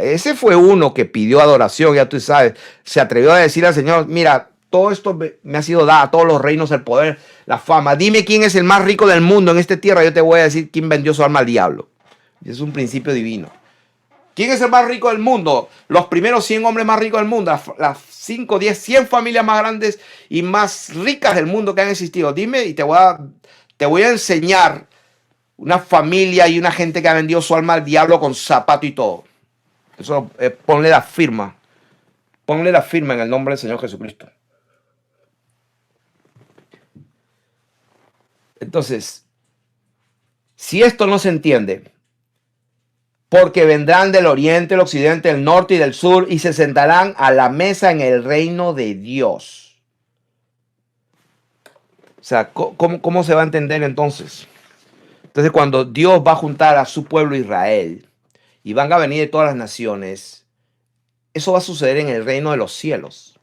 ese fue uno que pidió adoración, ya tú sabes, se atrevió a decir al Señor, mira, todo esto me ha sido dado, todos los reinos, el poder, la fama, dime quién es el más rico del mundo en esta tierra, yo te voy a decir quién vendió su alma al diablo. Es un principio divino. ¿Quién es el más rico del mundo? Los primeros 100 hombres más ricos del mundo, las 5, 10, 100 familias más grandes y más ricas del mundo que han existido. Dime y te voy a enseñar una familia y una gente que ha vendido su alma al diablo con zapato y todo. Eso, ponle la firma. Ponle la firma en el nombre del Señor Jesucristo. Entonces, si esto no se entiende, porque vendrán del oriente, el occidente, el norte y del sur y se sentarán a la mesa en el reino de Dios. O sea, ¿cómo se va a entender entonces? Entonces, cuando Dios va a juntar a su pueblo Israel y van a venir de todas las naciones, eso va a suceder en el reino de los cielos.